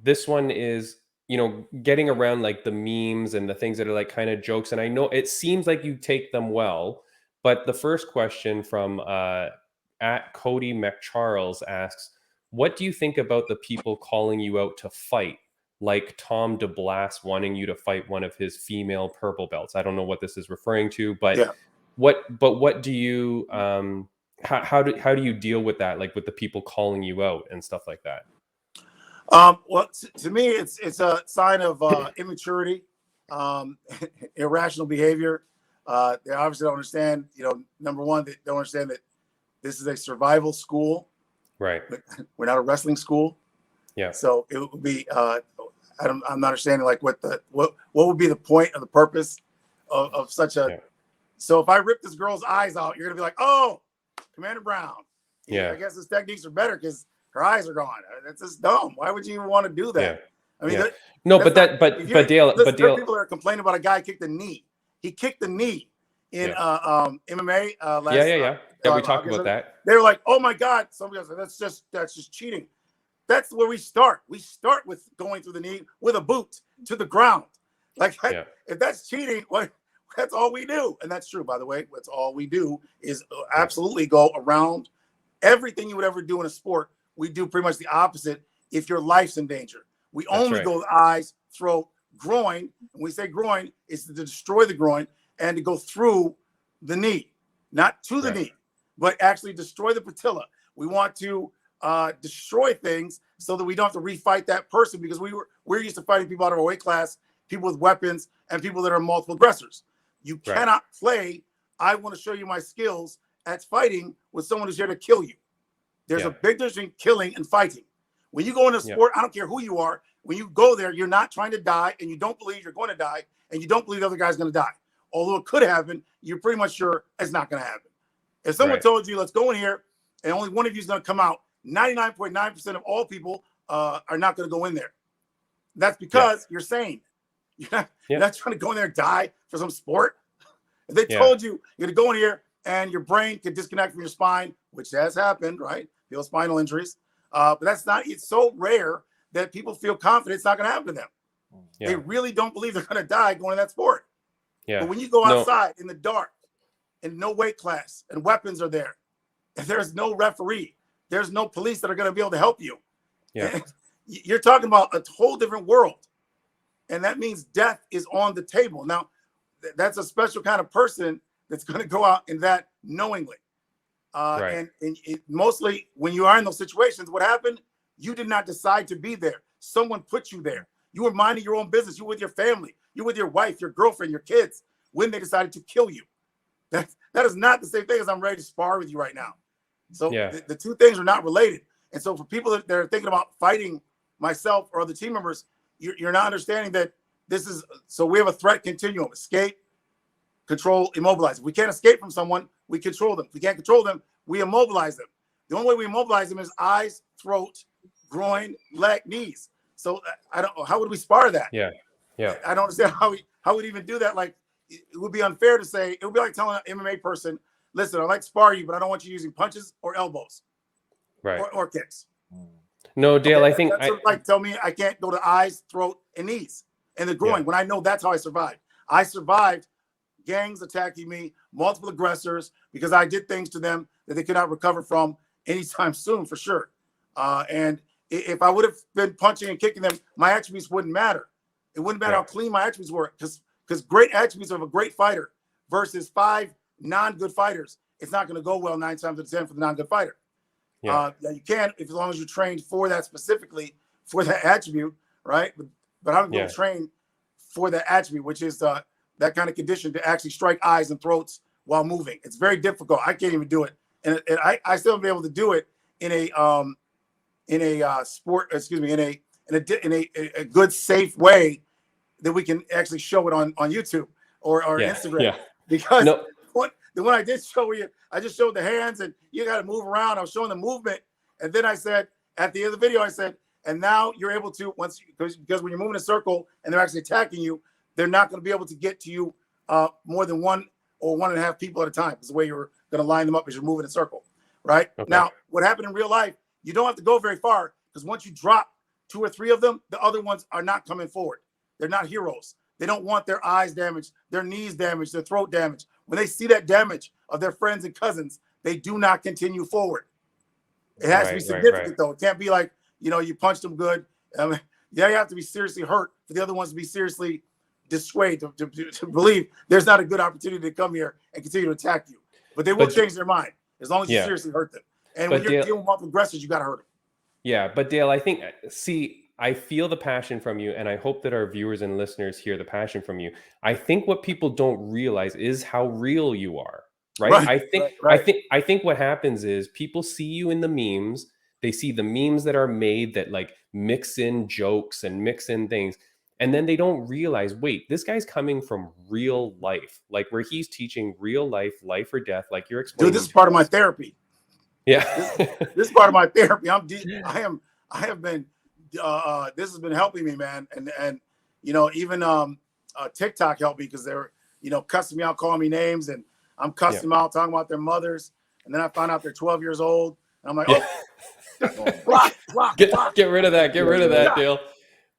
Speaker 3: This one is, getting around like the memes and the things that are like kind of jokes. And I know it seems like you take them well, but the first question from at Cody McCharles asks, what do you think about the people calling you out to fight? Like Tom DeBlas wanting you to fight one of his female purple belts. I don't know what this is referring to, but what do you how do you deal with that, like with the people calling you out and stuff like that?
Speaker 4: Well, to me, it's a sign of immaturity, irrational behavior. They obviously don't understand. Number one, they don't understand that this is a survival school.
Speaker 3: Right.
Speaker 4: We're not a wrestling school.
Speaker 3: Yeah.
Speaker 4: So it would be I'm not understanding like what would be the point of the purpose of such a. So if I rip this girl's eyes out, you're gonna be like, oh, Commander Brown. I guess his techniques are better because her eyes are gone. That's just dumb. Why would you even want to do that? I mean,
Speaker 3: but Dale,
Speaker 4: people are complaining about a guy kicked the knee. He kicked the knee in MMA last.
Speaker 3: Yeah, we talked about that.
Speaker 4: They were like, oh my God. Somebody else said, that's just cheating. That's where we start. We start with going through the knee with a boot to the ground. Like, if that's cheating, that's all we do. And that's true, by the way. That's all we do is absolutely go around everything you would ever do in a sport. We do pretty much the opposite if your life's in danger. We only go to eyes, throat, groin. And we say groin is to destroy the groin and to go through the knee, not to the knee, but actually destroy the patella. We want to destroy things so that we don't have to refight that person because we're used to fighting people out of our weight class, people with weapons, and people that are multiple aggressors. You cannot play, I want to show you my skills at fighting with someone who's here to kill you. There's a big difference between killing and fighting. When you go into sport, I don't care who you are, when you go there, you're not trying to die and you don't believe you're going to die and you don't believe the other guy's going to die. Although it could happen, you're pretty much sure it's not going to happen. If someone told you, let's go in here and only one of you is going to come out, 99.9% of all people are not going to go in there. That's because you're sane. You're not trying to go in there and die for some sport. If they told you you're going to go in here and your brain could disconnect from your spine, which has happened, right? Feel spinal injuries. But that's not, it's so rare that people feel confident it's not going to happen to them. They really don't believe they're going to die going to that sport. But when you go outside in the dark and no weight class and weapons are there, and there's no referee, there's no police that are going to be able to help you. You're talking about a whole different world. And that means death is on the table. Now, that's a special kind of person that's going to go out in that knowingly. And mostly when you are in those situations, what happened? You did not decide to be there. Someone put you there. You were minding your own business. You were with your family. You were with your wife, your girlfriend, your kids when they decided to kill you. That is not the same thing as I'm ready to spar with you right now. So the two things are not related. And so for people that are thinking about fighting myself or other team members, you're not understanding that this is, so we have a threat continuum: escape, control, immobilize. If we can't escape from someone, we control them. If we can't control them, we immobilize them. The only way we immobilize them is eyes, throat, groin, leg, knees. So I don't know, how would we spar that? I don't understand how we'd even do that. Like, it would be unfair to say, it would be like telling an MMA person, listen, I like to spar you, but I don't want you using punches or elbows or kicks.
Speaker 3: No, Dale, I think
Speaker 4: that's like tell me I can't go to eyes, throat, and knees. and the groin, when I know that's how I survived. I survived gangs attacking me, multiple aggressors, because I did things to them that they could not recover from anytime soon, for sure. And if I would have been punching and kicking them, my attributes wouldn't matter. It wouldn't matter how clean my attributes were, because great attributes of a great fighter versus 5 non-good fighters, it's not going to go well 9 times out of 10 for the non-good fighter. You can, as long as you're trained for that specifically, for that attribute, right? But I'm going to train for that attribute, which is that kind of condition to actually strike eyes and throats while moving. It's very difficult. I can't even do it, and I still be able to do it in a sport. Excuse me, in a good, safe way that we can actually show it on YouTube or Instagram.
Speaker 3: Yeah.
Speaker 4: Because the one I did show you, I just showed the hands and you got to move around. I was showing the movement, and then I said at the end of the video, I said, and now you're able to because when you're moving a circle and they're actually attacking you, they're not going to be able to get to you more than 1 or 1.5 people at a time. It's the way you're going to line them up as you're moving a circle, right? Okay. Now, what happened in real life, you don't have to go very far, because once you drop 2 or 3 of them, the other ones are not coming forward. They're not heroes. They don't want their eyes damaged, their knees damaged, their throat damaged. When they see that damage of their friends and cousins, they do not continue forward. It has to be significant, though. It can't be like, you punched them good. You have to be seriously hurt for the other ones to be seriously dissuaded, to believe there's not a good opportunity to come here and continue to attack you. But they will change their mind as long as you seriously hurt them. And when you're dealing with multiple aggressors, you got to hurt them.
Speaker 3: Yeah, but Dale, I feel the passion from you, and I hope that our viewers and listeners hear the passion from you. I think what people don't realize is how real you are, right? I think what happens is people see you in the memes. They see the memes that are made that like mix in jokes and mix in things. And then they don't realize, wait, this guy's coming from real life, like where he's teaching real life or death, like you're explaining.
Speaker 4: Dude, this is part of my therapy.
Speaker 3: Yeah.
Speaker 4: This is part of my therapy. I have been, this has been helping me, man. And even TikTok helped me, because they're, cussing me out, calling me names, and I'm cussing them out, talking about their mothers. And then I found out they're 12 years old. And I'm like, block.
Speaker 3: Get rid of that. Get rid of that, Dale.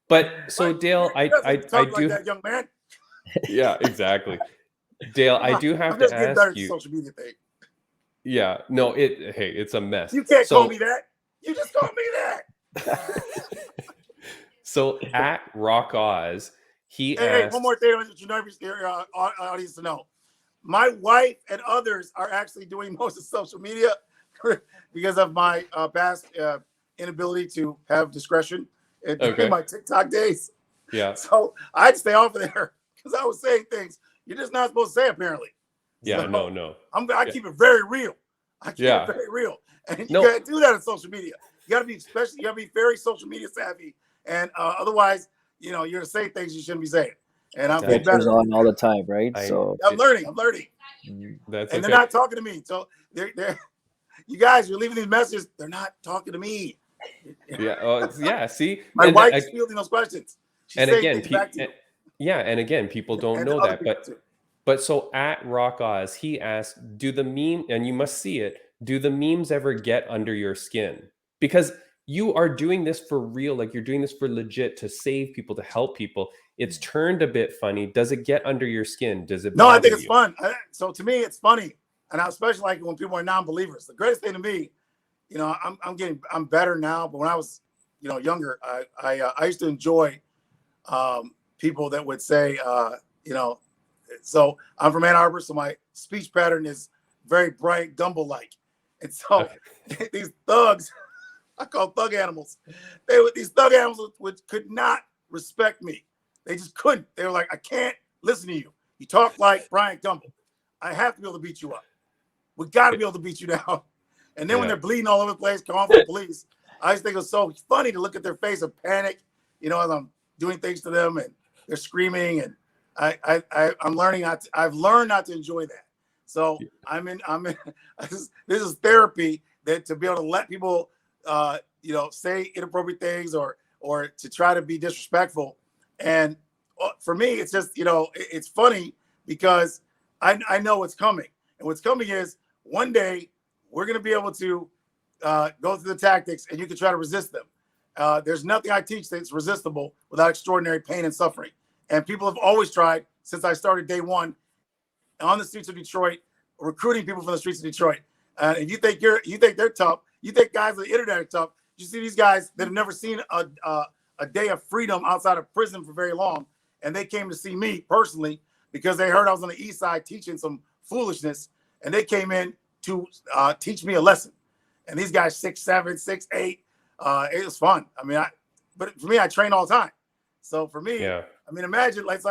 Speaker 3: But so Dale, I do
Speaker 4: like that, young man.
Speaker 3: Yeah, exactly. Dale, I do have to ask you.
Speaker 4: Social media thing.
Speaker 3: Yeah, no, it's a mess.
Speaker 4: You can't call me that. You just call me that.
Speaker 3: So at Rock Oz, he asked,
Speaker 4: hey, one more thing I want your audience to know. My wife and others are actually doing most of social media because of my past inability to have discretion in my TikTok days.
Speaker 3: Yeah.
Speaker 4: So I'd stay off of there because I was saying things you're just not supposed to say, apparently.
Speaker 3: Yeah,
Speaker 4: so
Speaker 3: no.
Speaker 4: I keep it very real. I keep it very real. And you can't do that on social media. You gotta be very social media savvy. And otherwise, you're gonna say things you shouldn't be saying. And I'm getting better
Speaker 1: on all the time, right?
Speaker 4: I'm learning.
Speaker 3: That's
Speaker 4: and they're not talking to me. So they're you guys, you're leaving these messages. They're not talking to me.
Speaker 3: Yeah. See,
Speaker 4: my wife's fielding those questions. She's
Speaker 3: and again,
Speaker 4: people
Speaker 3: people don't know that, but so at Rock Oz, he asked, do the meme, and you must see it, do the memes ever get under your skin? Because you are doing this for real, like you're doing this for legit, to save people, to help people. It's turned a bit funny. Does it get under your skin? Does it?
Speaker 4: No, I think it's fun. So to me, it's funny, and I especially like it when people are non-believers. The greatest thing to me, I'm better now, but when I was, younger, I used to enjoy people that would say, so I'm from Ann Arbor, so my speech pattern is very bright, Dumbo-like. And so these thugs, I call thug animals. These thug animals could not respect me. They just couldn't. They were like, I can't listen to you. You talk like Brian Gumble. I have to be able to beat you up. We got to be able to beat you down. And then when they're bleeding all over the place, come on for the police, I just think it was so funny to look at their face of panic, as I'm doing things to them and they're screaming. And I'm learning I've learned not to enjoy that. So I'm in this is therapy, that to be able to let people say inappropriate things or to try to be disrespectful. And for me, it's just, it's funny because I know what's coming. And what's coming is one day we're going to be able to go through the tactics and you can try to resist them. There's nothing I teach that's resistible without extraordinary pain and suffering. And people have always tried since I started day one on the streets of Detroit, recruiting people from the streets of Detroit. And you think they're tough. You think guys on the internet are tough. You see these guys that have never seen a day of freedom outside of prison for very long, and they came to see me personally because they heard I was on the east side teaching some foolishness, and they came in to teach me a lesson. And these guys 6'7", 6'8". It was fun. I mean, but for me, I train all the time. So for me,
Speaker 3: Yeah.
Speaker 4: I mean, imagine it's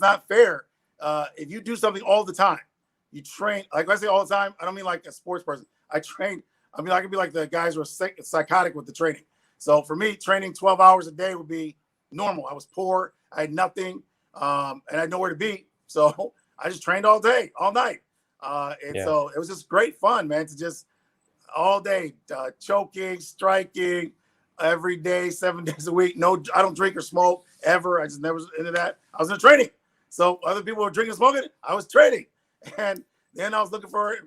Speaker 4: not fair. If you do something all the time, you train, like I say all the time, I don't mean like a sports person. I train, I mean, I could be like the guys who are psychotic with the training. So for me, training 12 hours a day would be normal. I was poor. I had nothing, and I had nowhere to be. So I just trained all day, all night. So it was just great fun, man, to just all day, choking, striking, every day, 7 days a week. No, I don't drink or smoke ever. I just never was into that. I was in training. So other people were drinking and smoking. I was training. And then I was looking for,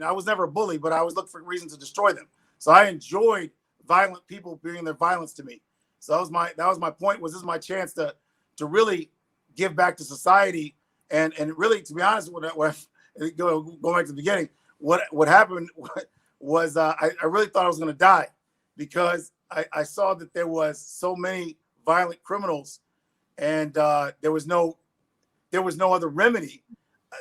Speaker 4: I was never a bully, but I was looking for reasons to destroy them. So I enjoyed violent people bringing their violence to me. So that was my point, was this is my chance to really give back to society. And really, to be honest, going back to the beginning, what happened was I really thought I was going to die, because I saw that there was so many violent criminals, and there was no other remedy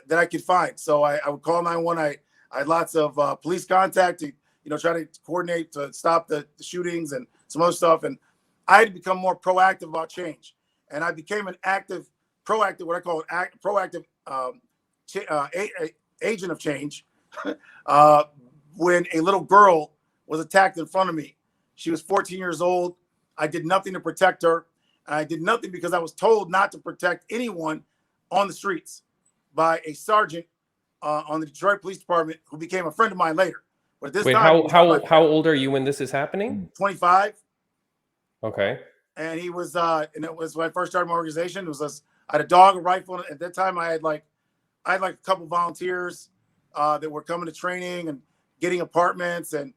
Speaker 4: that I could find. So I would call 911. I had lots of police contact to, try to coordinate to stop the shootings and some other stuff. And I had to become more proactive about change. And I became an proactive, what I call an proactive agent of change when a little girl was attacked in front of me. She was 14 years old. I did nothing to protect her. And I did nothing because I was told not to protect anyone on the streets by a sergeant on the Detroit Police Department, who became a friend of mine later. But at this time,
Speaker 3: how old are you when this is happening?
Speaker 4: 25.
Speaker 3: Okay.
Speaker 4: And he was, and it was when I first started my organization. It was I had a dog, a rifle. At that time, I had a couple volunteers that were coming to training and getting apartments, and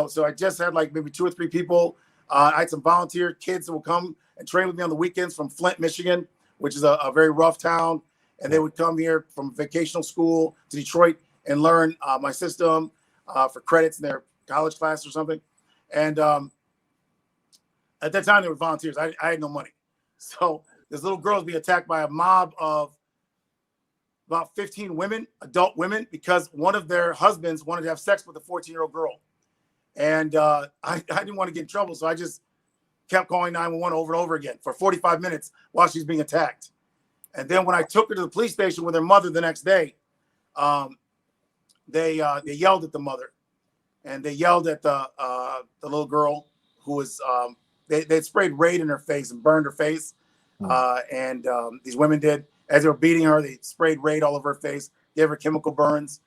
Speaker 4: so I just had like maybe 2 or 3 people. I had some volunteer kids that would come and train with me on the weekends from Flint, Michigan, which is a very rough town. And they would come here from vocational school to Detroit and learn my system for credits in their college class or something. And at that time, they were volunteers. I had no money. So this little girl was being attacked by a mob of about 15 women, adult women, because one of their husbands wanted to have sex with a 14-year-old girl. And I didn't want to get in trouble, so I just kept calling 911 over and over again for 45 minutes while she's being attacked. And then when I took her to the police station with her mother the next day, they yelled at the mother, and they yelled at the little girl who was they sprayed Raid in her face and burned her face. And these women did, as they were beating her, they sprayed Raid all over her face, gave her chemical burns.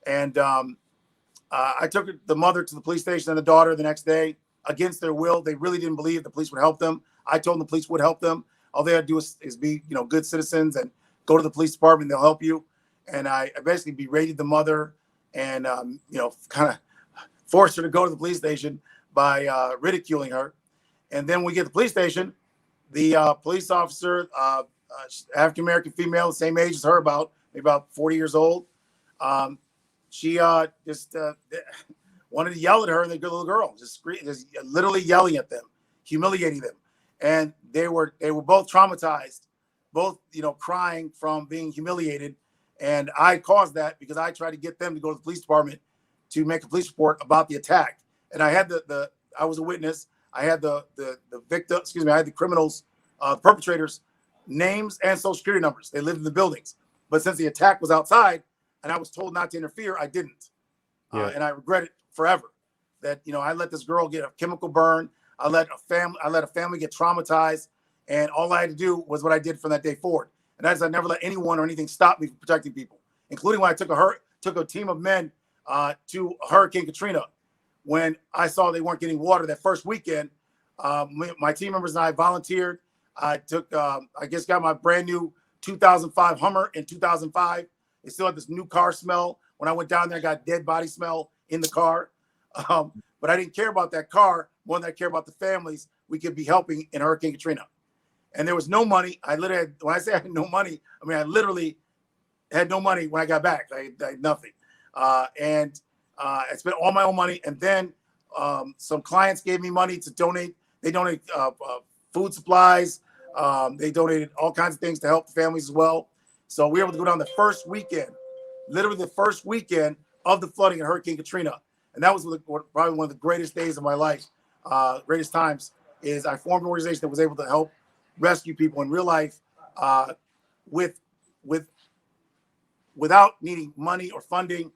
Speaker 4: And I took the mother to the police station and the daughter the next day against their will. They really didn't believe the police would help them. I told them the police would help them. All they had to do is be, good citizens and go to the police department. They'll help you. And I basically berated the mother and, kind of forced her to go to the police station by ridiculing her. And then we get to the police station, the police officer, African-American female, the same age as her, maybe about 40 years old. She just wanted to yell at her and the little girl, just literally yelling at them, humiliating them. And they were both traumatized, both, crying from being humiliated. And I caused that because I tried to get them to go to the police department to make a police report about the attack. And I had I was a witness. I had the victim, I had the criminals, perpetrators' names and social security numbers. They lived in the buildings. But since the attack was outside and I was told not to interfere, I didn't. And I regret it forever that, I let this girl get a chemical burn. I let a family get traumatized, and all I had to do was what I did from that day forward. And that is, I never let anyone or anything stop me from protecting people, including when I took a team of men to Hurricane Katrina. When I saw they weren't getting water that first weekend, my team members and I volunteered. I got my brand new 2005 Hummer in 2005. It still had this new car smell. When I went down there, I got dead body smell in the car. But I didn't care about that car more than I care about the families we could be helping in Hurricane Katrina. and there was no money. I literally had, when I say I had no money, I mean I literally had no money when I got back. I had nothing, and I spent all my own money. And then some clients gave me money to donate. They donated food supplies. They donated all kinds of things to help the families as well. So we were able to go down the first weekend, literally the first weekend of the flooding in Hurricane Katrina. And that was probably one of the greatest days of my life, greatest times, is I formed an organization that was able to help rescue people in real life without needing money or funding.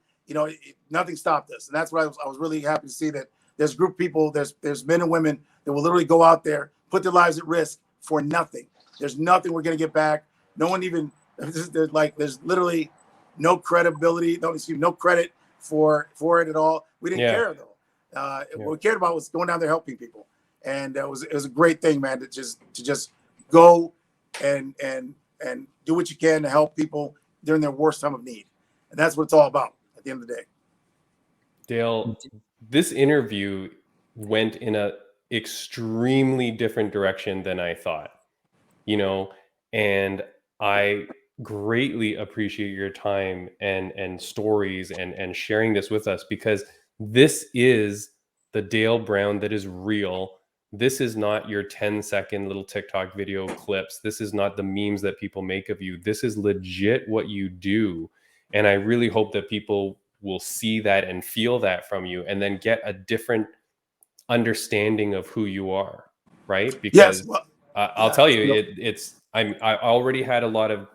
Speaker 4: Nothing stopped us. And that's what I was really happy to see, that there's a group of people, there's men and women that will literally go out there, put their lives at risk for nothing. There's nothing we're going to get back. No one even, there's literally no credibility, no credit for it at all. We didn't care though. What we cared about was going down there helping people. And it was a great thing, man, to just go and do what you can to help people during their worst time of need. And that's what it's all about at the end of the day.
Speaker 3: Dale, this interview went in a extremely different direction than I thought, and I greatly appreciate your time and stories and sharing this with us, because this is the Dale Brown that is real. This is not your 10-second little TikTok video clips. This is not the memes that people make of you. This is legit what you do. And I really hope that people will see that and feel that from you, and then get a different understanding of who you are, right? Because I'll tell you, I already had a lot of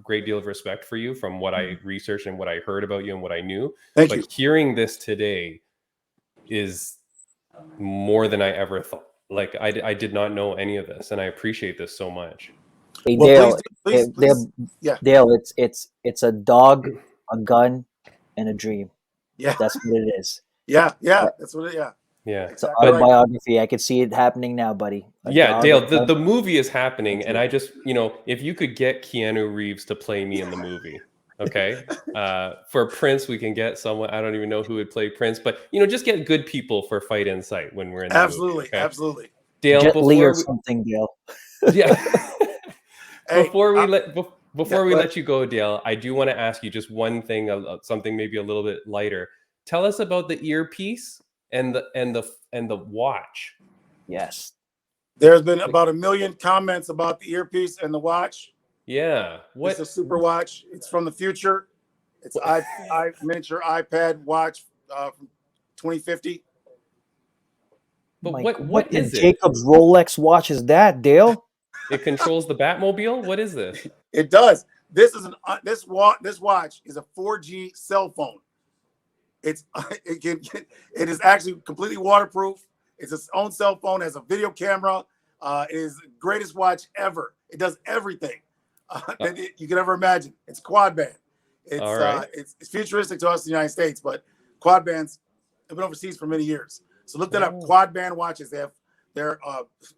Speaker 3: great deal of respect for you from what I researched and what I heard about you and what I knew.
Speaker 4: Thank you.
Speaker 3: Hearing this today is more than I ever thought. Like I did not know any of this, and I appreciate this so much.
Speaker 1: Hey,
Speaker 4: well,
Speaker 1: Dale,
Speaker 4: please.
Speaker 1: Dale, it's a dog, a gun, and a dream.
Speaker 4: Yeah,
Speaker 1: that's what it is.
Speaker 4: Yeah, that's what it.
Speaker 3: Yeah,
Speaker 1: it's an autobiography. I could see it happening now, buddy.
Speaker 3: Dale, the movie is happening, and I just, if you could get Keanu Reeves to play me in the movie, okay? For Prince, we can get someone. I don't even know who would play Prince, but just get good people for Fight Insight when we're in the movie. Okay?
Speaker 4: Absolutely.
Speaker 3: Dale,
Speaker 1: Jet Li or something, Dale.
Speaker 3: Yeah. Before we let you go, Dale, I do want to ask you just one thing, something maybe a little bit lighter. Tell us about the earpiece and the watch.
Speaker 1: Yes.
Speaker 4: There's been about 1 million comments about the earpiece and the watch.
Speaker 3: Yeah.
Speaker 4: It's a super watch. It's from the future. It's miniature iPad watch from 2050.
Speaker 3: But what is it?
Speaker 1: Jacob's Rolex watch is that, Dale?
Speaker 3: It controls the Batmobile? What is this?
Speaker 4: It does. This watch is a 4G cell phone. It is actually completely waterproof. It's its own cell phone, has a video camera. It is the greatest watch ever. It does everything that you could ever imagine. It's quad band. It's futuristic to us in the United States, but quad bands have been overseas for many years. So look that up. Quad band watches. They're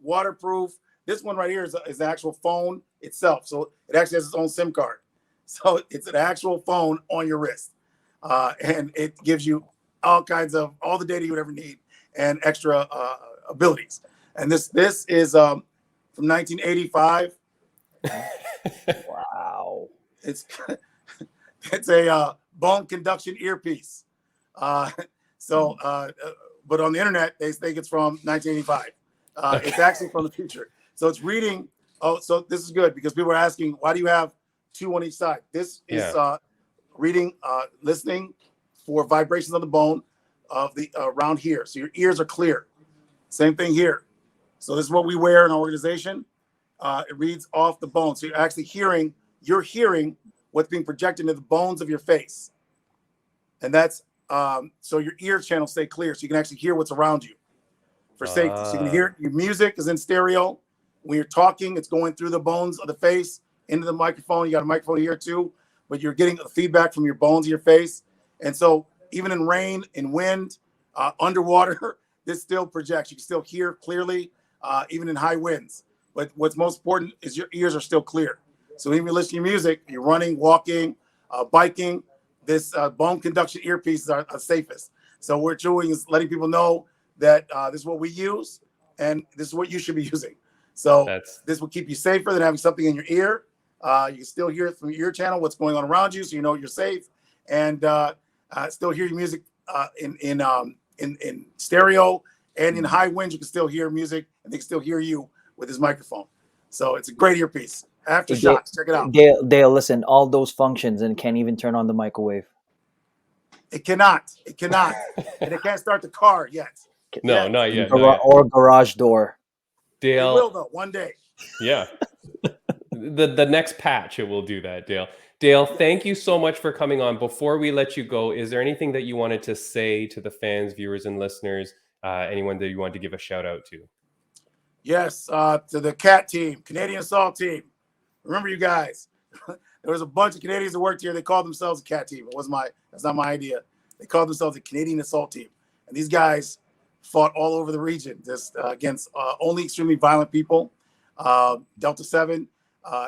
Speaker 4: waterproof. This one right here is the actual phone itself. So it actually has its own SIM card. So it's an actual phone on your wrist. And it gives you all the data you would ever need and extra abilities. And this is from 1985.
Speaker 1: Wow.
Speaker 4: It's a bone conduction earpiece. But on the internet, they think it's from 1985. It's actually from the future. So it's reading. Oh, so this is good because people are asking, why do you have two on each side? This is reading, listening for vibrations on the bone of the around here. So your ears are clear. Same thing here. So this is what we wear in our organization. It reads off the bone. So you're actually hearing what's being projected into the bones of your face. And that's so your ear channels stay clear. So you can actually hear what's around you for safety. So you can hear your music is in stereo. When you're talking, it's going through the bones of the face into the microphone. You got a microphone here too, but you're getting the feedback from your bones of your face. And so even in rain, in wind, underwater, this still projects. You can still hear clearly, even in high winds. But what's most important is your ears are still clear. So even listening to music, you're running, walking, biking, this bone conduction earpieces are safest. So what we're doing is letting people know that this is what we use, and this is what you should be using. So this will keep you safer than having something in your ear. You can still hear it from your ear channel, what's going on around you, so you know you're safe, and still hear your music in stereo, and in high winds you can still hear music, and they can still hear you with this microphone. So it's a great earpiece. Aftershocks, check it out.
Speaker 1: Dale, listen, all those functions and can't even turn on the microwave.
Speaker 4: It cannot, and it can't start the car yet.
Speaker 3: No, not yet.
Speaker 1: Or garage door.
Speaker 3: Dale,
Speaker 4: it will though one day.
Speaker 3: Yeah. The next patch it will do that, Dale. Dale, thank you so much for coming on. Before we let you go, is there anything that you wanted to say to the fans, viewers, and listeners? Anyone that you want to give a shout out to?
Speaker 4: Yes, to the CAT team, Canadian Assault Team. Remember, you guys, there was a bunch of Canadians that worked here. They called themselves a CAT team. That's not my idea. They called themselves the Canadian Assault Team. And these guys fought all over the region, just against only extremely violent people. Delta 7,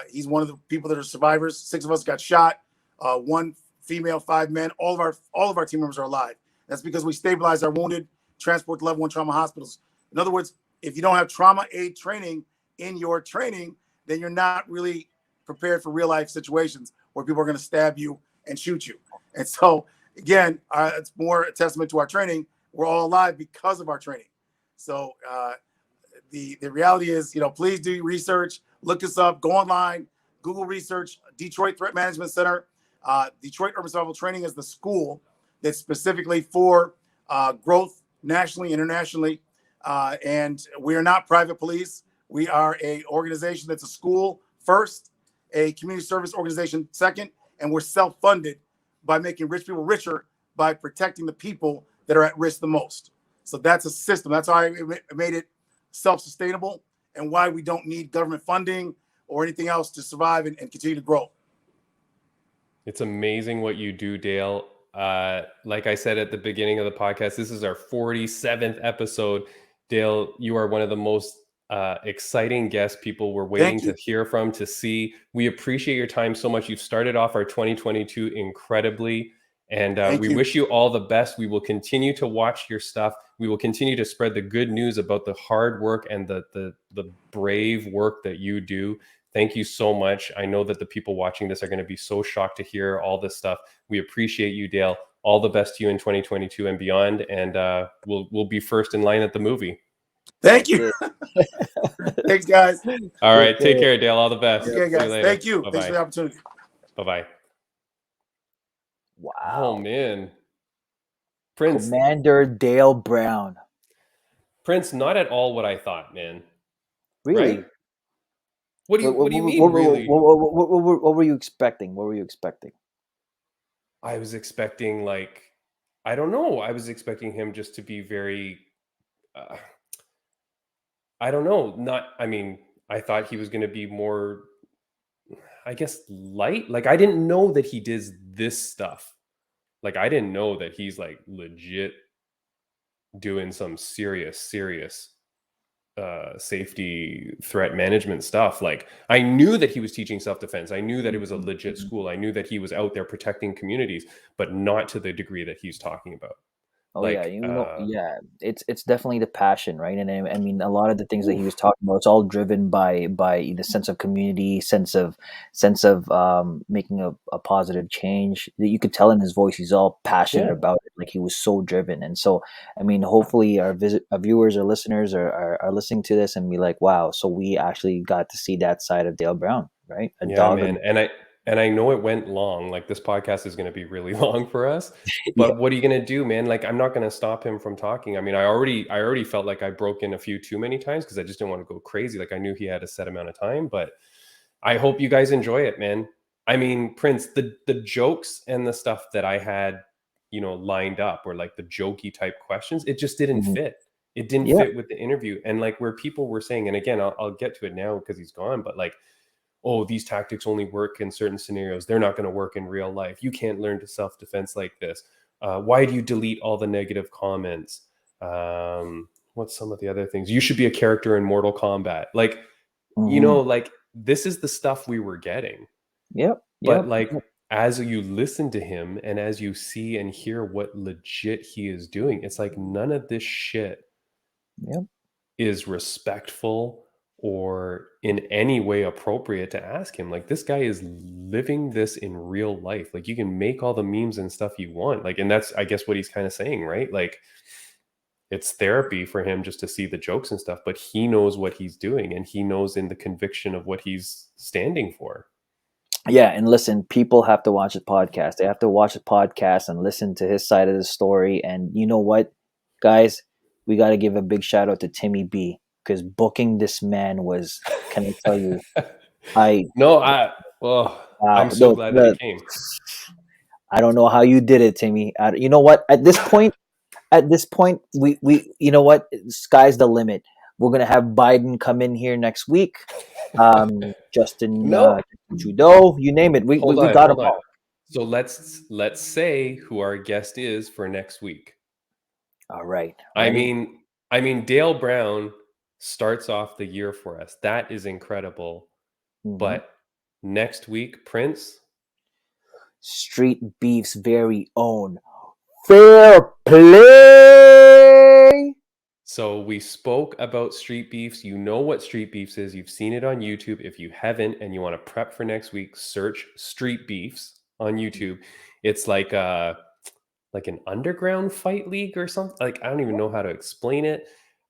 Speaker 4: he's one of the people that are survivors. 6 of us got shot. 1 female, 5 men. All of our team members are alive. That's because we stabilized our wounded, transport to level 1 trauma hospitals. In other words, if you don't have trauma aid training in your training, then you're not really prepared for real life situations where people are going to stab you and shoot you. And so, again, it's more a testament to our training. We're all alive because of our training. So the reality is, please do research, look us up, go online, Google research, Detroit Threat Management Center. Detroit Urban Survival Training is the school that's specifically for growth nationally, internationally. And we are not private police. We are a organization that's a school first, a community service organization second, and we're self-funded by making rich people richer by protecting the people that are at risk the most. So that's a system. That's how I made it self-sustainable, and why we don't need government funding or anything else to survive and continue to grow.
Speaker 3: It's amazing what you do, Dale. Like I said at the beginning of the podcast, this is our 47th episode. Dale, you are one of the most exciting guests people were waiting to hear from, to see. We appreciate your time so much. You've started off our 2022 incredibly, and we wish you all the best. We will continue to watch your stuff. We will continue to spread the good news about the hard work and the brave work that you do. Thank you so much. I know that the people watching this are going to be so shocked to hear all this stuff. We appreciate you, Dale. All the best to you in 2022 and beyond. And we'll be first in line at the movie.
Speaker 4: Thank you. Thanks, guys.
Speaker 3: All right. Take care, Dale. All the best.
Speaker 4: Okay, guys. Thank you.
Speaker 3: Bye-bye.
Speaker 4: Thanks for the opportunity.
Speaker 3: Bye-bye.
Speaker 1: Wow.
Speaker 3: Oh, man. Prince.
Speaker 1: Commander Dale Brown.
Speaker 3: Prince, not at all what I thought, man.
Speaker 1: Really?
Speaker 3: Right? What do you mean, really?
Speaker 1: What were you expecting? What were you expecting?
Speaker 3: I was expecting, I don't know. I was expecting him just to be very, I don't know. I thought he was going to be more, I guess, light. I didn't know that he does this stuff. I didn't know that he's legit doing some serious safety threat management stuff. I knew that he was teaching self-defense. I knew that it was a legit school. I knew that he was out there protecting communities, but not to the degree that he's talking about.
Speaker 1: Oh yeah, it's definitely the passion, right? And I mean, a lot of the things that he was talking about, it's all driven by the sense of community, sense of making a positive change. That you could tell in his voice, he's all passionate about it. He was so driven. And so, I mean, hopefully our viewers or listeners are listening to this and be like, wow, so we actually got to see that side of Dale Brown, right?
Speaker 3: Man. And I know it went long. This podcast is going to be really long for us. But what are you going to do, man? I'm not going to stop him from talking. I mean, I already felt like I broke in a few too many times because I just didn't want to go crazy. I knew he had a set amount of time, but I hope you guys enjoy it, man. I mean, Prince, the jokes and the stuff that I had, lined up, or the jokey type questions, it just didn't fit. It didn't fit with the interview. And where people were saying, and again, I'll get to it now because he's gone, but oh, these tactics only work in certain scenarios. They're not going to work in real life. You can't learn to self-defense like this. Why do you delete all the negative comments? What's some of the other things? You should be a character in Mortal Kombat. This is the stuff we were getting. But as you listen to him and as you see and hear what legit he is doing, it's none of this shit is respectful or in any way appropriate to ask him. Like, this guy is living this in real life. Like, you can make all the memes and stuff you want. Like, and that's, I guess, what he's kind of saying, right? Like, it's therapy for him just to see the jokes and stuff, but he knows what he's doing, and he knows in the conviction of what he's standing for.
Speaker 1: Yeah, and listen, people have to watch the podcast. They have to watch the podcast and listen to his side of the story. And you know what, guys, we got to give a big shout out to Timmy B, because booking this man was, can I tell you, I
Speaker 3: No, I'm
Speaker 1: wow,
Speaker 3: so glad that he came.
Speaker 1: I don't know how you did it, Timmy. You know what? At this point, we you know what? Sky's the limit. We're gonna have Biden come in here next week. Justin
Speaker 3: No,
Speaker 1: Trudeau, you name it. We got them
Speaker 3: hold on.
Speaker 1: all.
Speaker 3: So let's say who our guest is for next week.
Speaker 1: All right.
Speaker 3: I
Speaker 1: Ready?
Speaker 3: mean, Dale Brown starts off the year for us. That is incredible.
Speaker 1: Mhm.
Speaker 3: But next week, Prince.
Speaker 1: Street Beef's very own Fair Play.
Speaker 3: So we spoke about street beefs. You know what street beefs is. You've seen it on YouTube. If you haven't and you want to prep for next week, search street beefs on YouTube. It's like an underground fight league or something. Like, I don't even know how to explain it,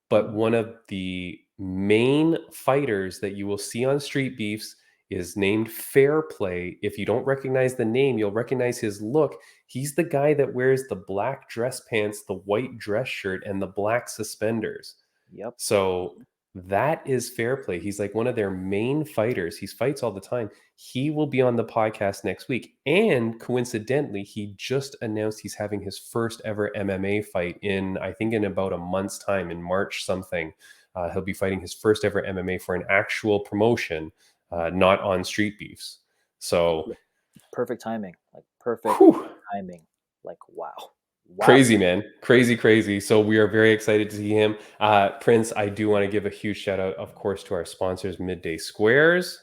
Speaker 3: but one of the main fighters that you will see on street beefs is named Fair Play. If you don't recognize the name, you'll recognize his look. He's the guy that wears the black dress pants, the white dress shirt, and the black suspenders.
Speaker 1: Yep.
Speaker 3: So that is Fair Play. He's like one of their main fighters. He fights all the time. He will be on the podcast next week. And coincidentally, he just announced he's having his first ever MMA fight I think in about a month's time, in March something. He'll be fighting his first ever MMA for an actual promotion, not on street beefs. So
Speaker 1: Perfect timing. Like perfect
Speaker 3: whew,
Speaker 1: timing. Like wow. Wow.
Speaker 3: crazy, man. Crazy. So we are very excited to see him. Prince, I do want to give a huge shout out, of course, to our sponsors, Midday Squares.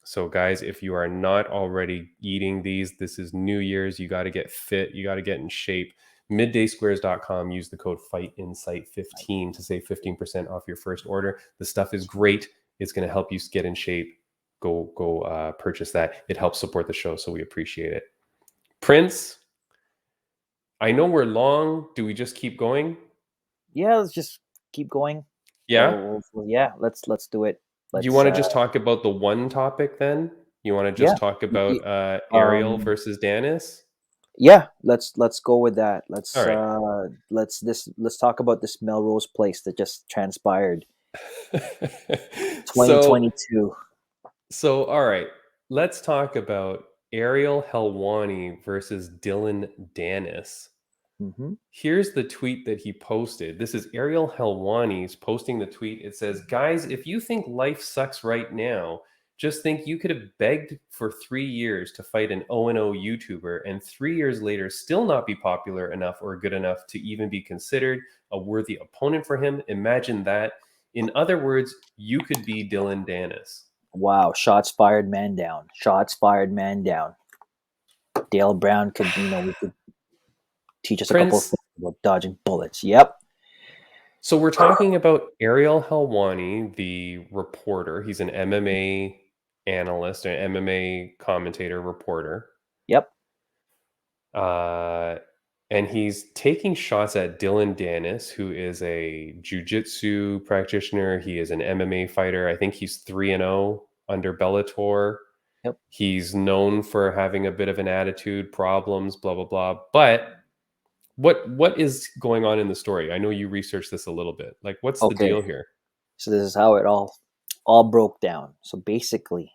Speaker 3: So, guys, if you are not already eating these, this is New Year's. You got to get fit. You got to get in shape. Middaysquares.com. Use the code FIGHTINSIGHT15 to save 15% off your first order. The stuff is great. It's going to help you get in shape. Go purchase that. It helps support the show, so we appreciate it. Prince, I know we're long. Do we just keep going?
Speaker 1: Yeah, let's just keep going.
Speaker 3: Yeah.
Speaker 1: Yeah, let's do it.
Speaker 3: Do you want to just talk about the one topic then? You want to
Speaker 1: yeah.
Speaker 3: just talk about Ariel
Speaker 1: Um,
Speaker 3: versus Danis?
Speaker 1: Yeah, let's go with that.
Speaker 3: All right.
Speaker 1: Let's talk about this Melrose Place that just transpired.
Speaker 3: so
Speaker 1: 2022.
Speaker 3: all right, let's talk about Ariel Helwani versus Dylan Danis.
Speaker 1: Mm-hmm.
Speaker 3: Here's the tweet that he posted. This is Ariel Helwani's posting the tweet. It says, "Guys, if you think life sucks right now, just think you could have begged for 3 years to fight an 0-0 YouTuber and 3 years later still not be popular enough or good enough to even be considered a worthy opponent for him. Imagine that. In other words, you could be Dylan Danis."
Speaker 1: Wow, shots fired, man down. Shots fired, man down. Dale Brown could, we could teach us a couple of
Speaker 3: Prince,
Speaker 1: things about dodging bullets. Yep.
Speaker 3: so we're talking about Ariel Helwani, the reporter. He's an MMA analyst, an MMA commentator, reporter.
Speaker 1: Yep.
Speaker 3: And he's taking shots at Dylan Danis, who is a jiu-jitsu practitioner. He is an MMA fighter. I think he's 3-0 under Bellator.
Speaker 1: Yep.
Speaker 3: He's known for having a bit of an attitude, problems, blah, blah, blah. But what is going on in the story? I know you researched this a little bit. Like, what's the deal here?
Speaker 1: So this is how it all broke down. So basically,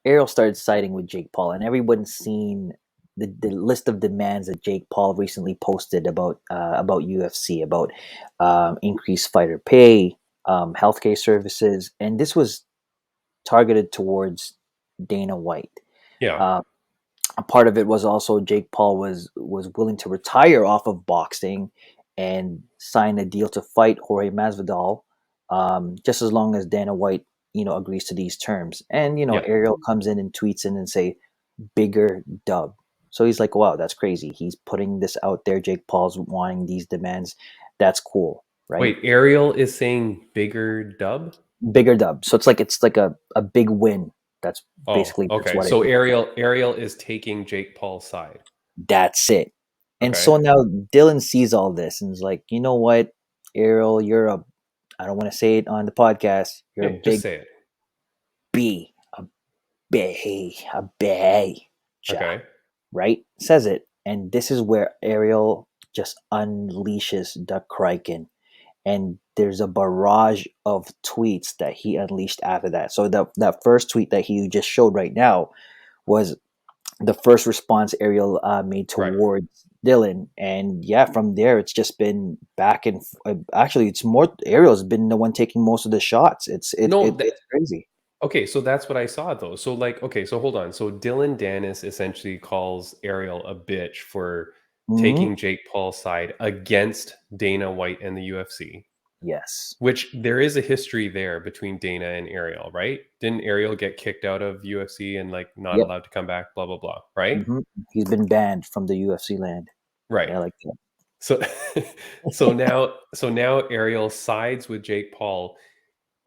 Speaker 1: Ariel started siding with Jake Paul, and everyone's seen the list of demands that Jake Paul recently posted about UFC, about increased fighter pay, healthcare services, and this was targeted towards Dana White.
Speaker 3: Yeah.
Speaker 1: A part of it was also Jake Paul was willing to retire off of boxing and sign a deal to fight Jorge Masvidal, just as long as Dana White agrees to these terms. And
Speaker 3: Yeah.
Speaker 1: Ariel comes in and tweets in and say bigger dub. So he's like, wow, that's crazy. He's putting this out there. Jake Paul's wanting these demands. That's cool, right?
Speaker 3: Wait, Ariel is saying bigger dub?
Speaker 1: bigger dub. So it's like a big win. That's
Speaker 3: Oh,
Speaker 1: that's
Speaker 3: okay.
Speaker 1: what it
Speaker 3: So
Speaker 1: is.
Speaker 3: Ariel is taking Jake Paul's side.
Speaker 1: That's it. And
Speaker 3: Okay.
Speaker 1: so now Dylan sees all this and is like, you know what, Ariel, you're a, I don't want to say it on the podcast, you're a
Speaker 3: Hey, just
Speaker 1: big
Speaker 3: say it.
Speaker 1: B, a bay,
Speaker 3: Okay.
Speaker 1: right? Says it. And this is where Ariel just unleashes the Kraken. And there's a barrage of tweets that he unleashed after that. So that first tweet that he just showed right now was the first response Ariel made
Speaker 3: Right.
Speaker 1: towards Dylan, and yeah, from there it's just been back and actually it's more Ariel's been the one taking most of the shots.
Speaker 3: No,
Speaker 1: It's crazy.
Speaker 3: okay, so that's what I saw though. So like, okay, so hold on. So Dylan Dennis essentially calls Ariel a bitch for
Speaker 1: Hmm.
Speaker 3: taking Jake Paul's side against Dana White and the UFC,
Speaker 1: Yes.
Speaker 3: which there is a history there between Dana and Ariel, right? Didn't Ariel get kicked out of UFC and like not
Speaker 1: Yep.
Speaker 3: allowed to come back, blah blah blah, right?
Speaker 1: Hmm. He's been banned from the UFC land.
Speaker 3: Right.
Speaker 1: Yeah, like that.
Speaker 3: So so now Ariel sides with Jake Paul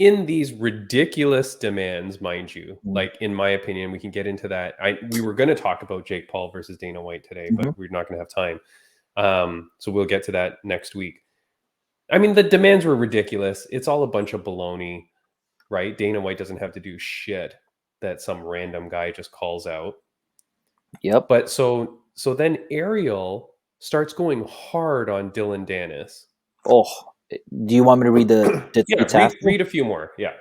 Speaker 3: in these ridiculous demands, mind you. Like in my opinion, we can get into that. We were going to talk about Jake Paul versus Dana White today, but
Speaker 1: Hmm.
Speaker 3: we're not going to have time. So we'll get to that next week. I mean, the demands were ridiculous. It's all a bunch of baloney, right? Dana White doesn't have to do shit that some random guy just calls out.
Speaker 1: Yep.
Speaker 3: But so then Ariel starts going hard on Dylan Dennis.
Speaker 1: Oh, do you want me to read the
Speaker 3: Yeah,
Speaker 1: tweets
Speaker 3: read
Speaker 1: after?
Speaker 3: read a few more. Yeah.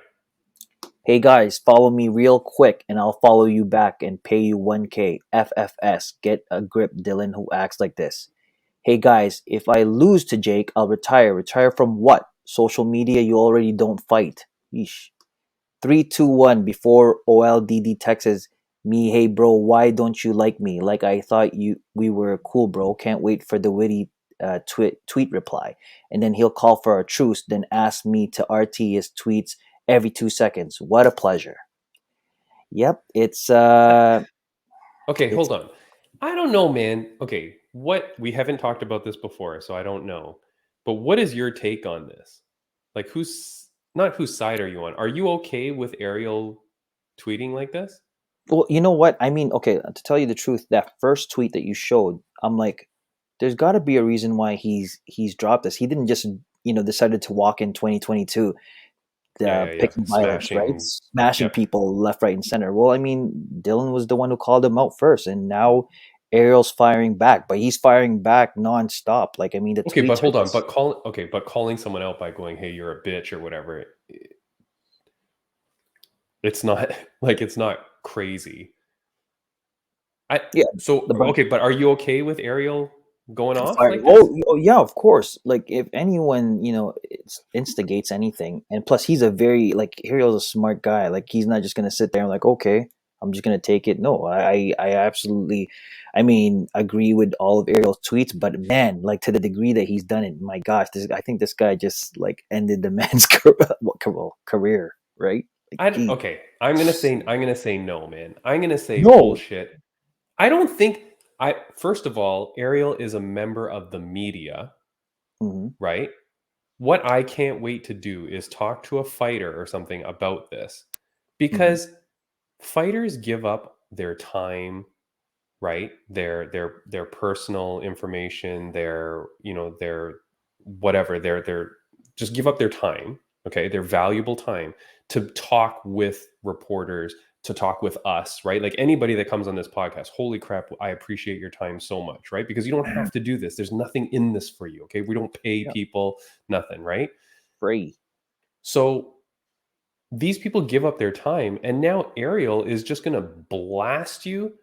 Speaker 1: Hey guys, follow me real quick and I'll follow you back and pay you 1K. FFS. Get a grip, Dylan, who acts like this. Hey guys, if I lose to Jake, I'll retire. Retire from what? Social media, you already don't fight. Yeesh. 3, 2, 1 before OLDD texts me, hey bro, why don't you like me? Like I thought we were cool, bro. Can't wait for the witty tweet reply. And then he'll call for a truce, then ask me to RT his tweets every 2 seconds. What a pleasure. Yep,
Speaker 3: Okay,
Speaker 1: it's
Speaker 3: hold on. I don't know, man. Okay, what we haven't talked about this before, so I don't know. But what is your take on this? Like who's not whose side are you on? Are you okay with Ariel tweeting like this?
Speaker 1: well, you know what? I mean, okay, to tell you the truth, that first tweet that you showed, I'm like, there's got to be a reason why he's dropped this. He didn't just decided to walk in 2022
Speaker 3: Yeah, yeah, yeah.
Speaker 1: picking violence, right?
Speaker 3: Smashing.
Speaker 1: Smashing
Speaker 3: Yep.
Speaker 1: people left, right, and center. Well, I mean, Dylan was the one who called him out first, and now Ariel's firing back, but he's firing back nonstop. Like, I mean, the
Speaker 3: Okay, but
Speaker 1: tweets are
Speaker 3: hold on.
Speaker 1: just
Speaker 3: But calling someone out by going, "Hey, you're a bitch" or whatever, it's not like it's not crazy. I
Speaker 1: yeah,
Speaker 3: so
Speaker 1: the
Speaker 3: okay, but are you okay with Ariel going off
Speaker 1: firing.
Speaker 3: like this?
Speaker 1: Oh, yeah, of course. Like if anyone, instigates anything, and plus he's a very like Ariel's a smart guy. Like he's not just gonna sit there and like, okay, I'm just gonna take it. No, I absolutely, I mean, agree with all of Ariel's tweets. But man, like to the degree that he's done it, my gosh, I think this guy just like ended the man's career, right? Like, gee,
Speaker 3: Okay, I'm gonna say no, man. I'm gonna say
Speaker 1: no.
Speaker 3: bullshit. I don't think I first of all, Ariel is a member of the media,
Speaker 1: Hmm.
Speaker 3: right? What I can't wait to do is talk to a fighter or something about this
Speaker 1: Hmm.
Speaker 3: because fighters give up their time, right? Their personal information, their whatever, their just give up their time, okay? Their valuable time to talk with reporters, to talk with us, right? Like anybody that comes on this podcast, holy crap, I appreciate your time so much, right? Because you don't
Speaker 1: Hmm.
Speaker 3: have to do this. There's nothing in this for you, okay? We don't pay
Speaker 1: Yeah,
Speaker 3: people, nothing, right?
Speaker 1: free.
Speaker 3: So these people give up their time and now Ariel is just going to blast you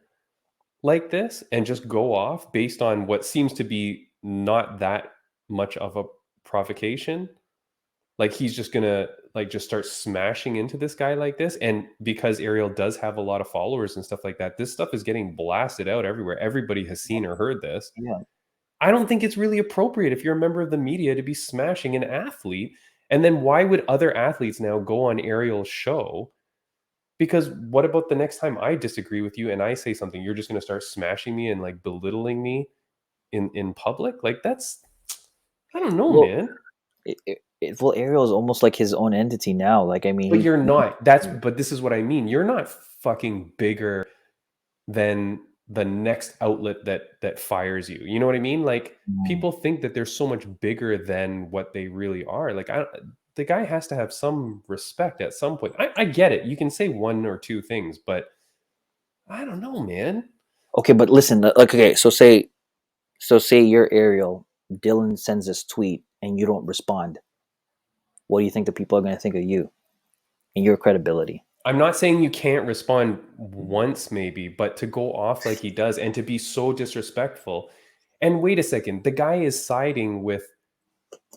Speaker 3: like this and just go off based on what seems to be not that much of a provocation. Like he's just gonna like just start smashing into this guy like this. And because Ariel does have a lot of followers and stuff like that, this stuff is getting blasted out everywhere. Everybody has seen or heard this.
Speaker 1: Yeah.
Speaker 3: I don't think it's really appropriate if you're a member of the media to be smashing an athlete. And then why would other athletes now go on Ariel's show? Because what about the next time I disagree with you and I say something, you're just going to start smashing me and like belittling me in public? Like that's I don't know,
Speaker 1: Well,
Speaker 3: man.
Speaker 1: well, Ariel is almost like his own entity now. Like, I mean,
Speaker 3: But you're not. But this is what I mean. You're not fucking bigger than the next outlet that fires you. You know what I mean? Like,
Speaker 1: Mm.
Speaker 3: people think that they're so much bigger than what they really are. Like, the guy has to have some respect at some point. I get it. You can say one or two things, but I don't know, man.
Speaker 1: Okay, but listen, like, okay, so say you're Ariel, Dylan sends this tweet, and you don't respond. What do you think the people are going to think of you and your credibility?
Speaker 3: I'm not saying you can't respond once, maybe, but to go off like he does and to be so disrespectful. And wait a second, the guy is siding with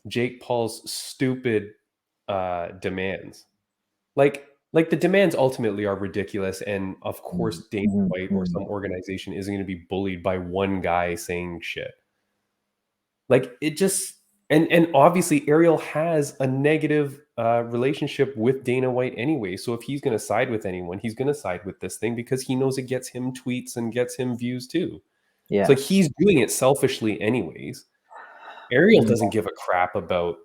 Speaker 3: Jake Paul's stupid demands. Like the demands ultimately are ridiculous, and of
Speaker 1: Mm,
Speaker 3: course Dana
Speaker 1: mhm,
Speaker 3: White or
Speaker 1: mm.
Speaker 3: some organization isn't going to be bullied by one guy saying shit. Like, it just, and obviously Ariel has a negative relationship with Dana White anyway. So if he's going to side with anyone, he's going to side with this thing because he knows it gets him tweets and gets him views too. It's
Speaker 1: Yeah.
Speaker 3: like he's doing it selfishly anyways. Ariel
Speaker 1: Mm.
Speaker 3: doesn't give a crap about,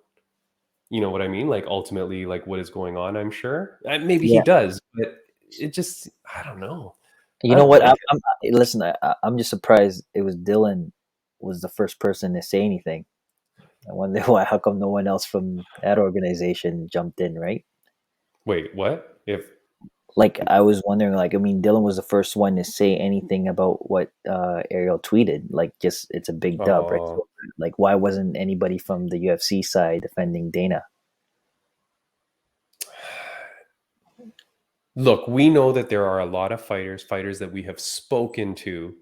Speaker 3: you know what I mean? Like, ultimately, like, what is going on, I'm sure. Maybe he
Speaker 1: Yeah.
Speaker 3: does, but it just, I don't know.
Speaker 1: You
Speaker 3: I
Speaker 1: know
Speaker 3: don't
Speaker 1: what?
Speaker 3: like it.
Speaker 1: Listen. I'm just surprised it was Dylan was the first person to say anything. I wonder why. How come no one else from that organization jumped in, right?
Speaker 3: Wait, what? If,
Speaker 1: Like, I was wondering. Like, I mean, Dylan was the first one to say anything about what Ariel tweeted. Like, just it's a big dub, right?
Speaker 3: oh,
Speaker 1: So, like, why wasn't anybody from the UFC side defending Dana?
Speaker 3: look, we know that there are a lot of fighters that we have spoken to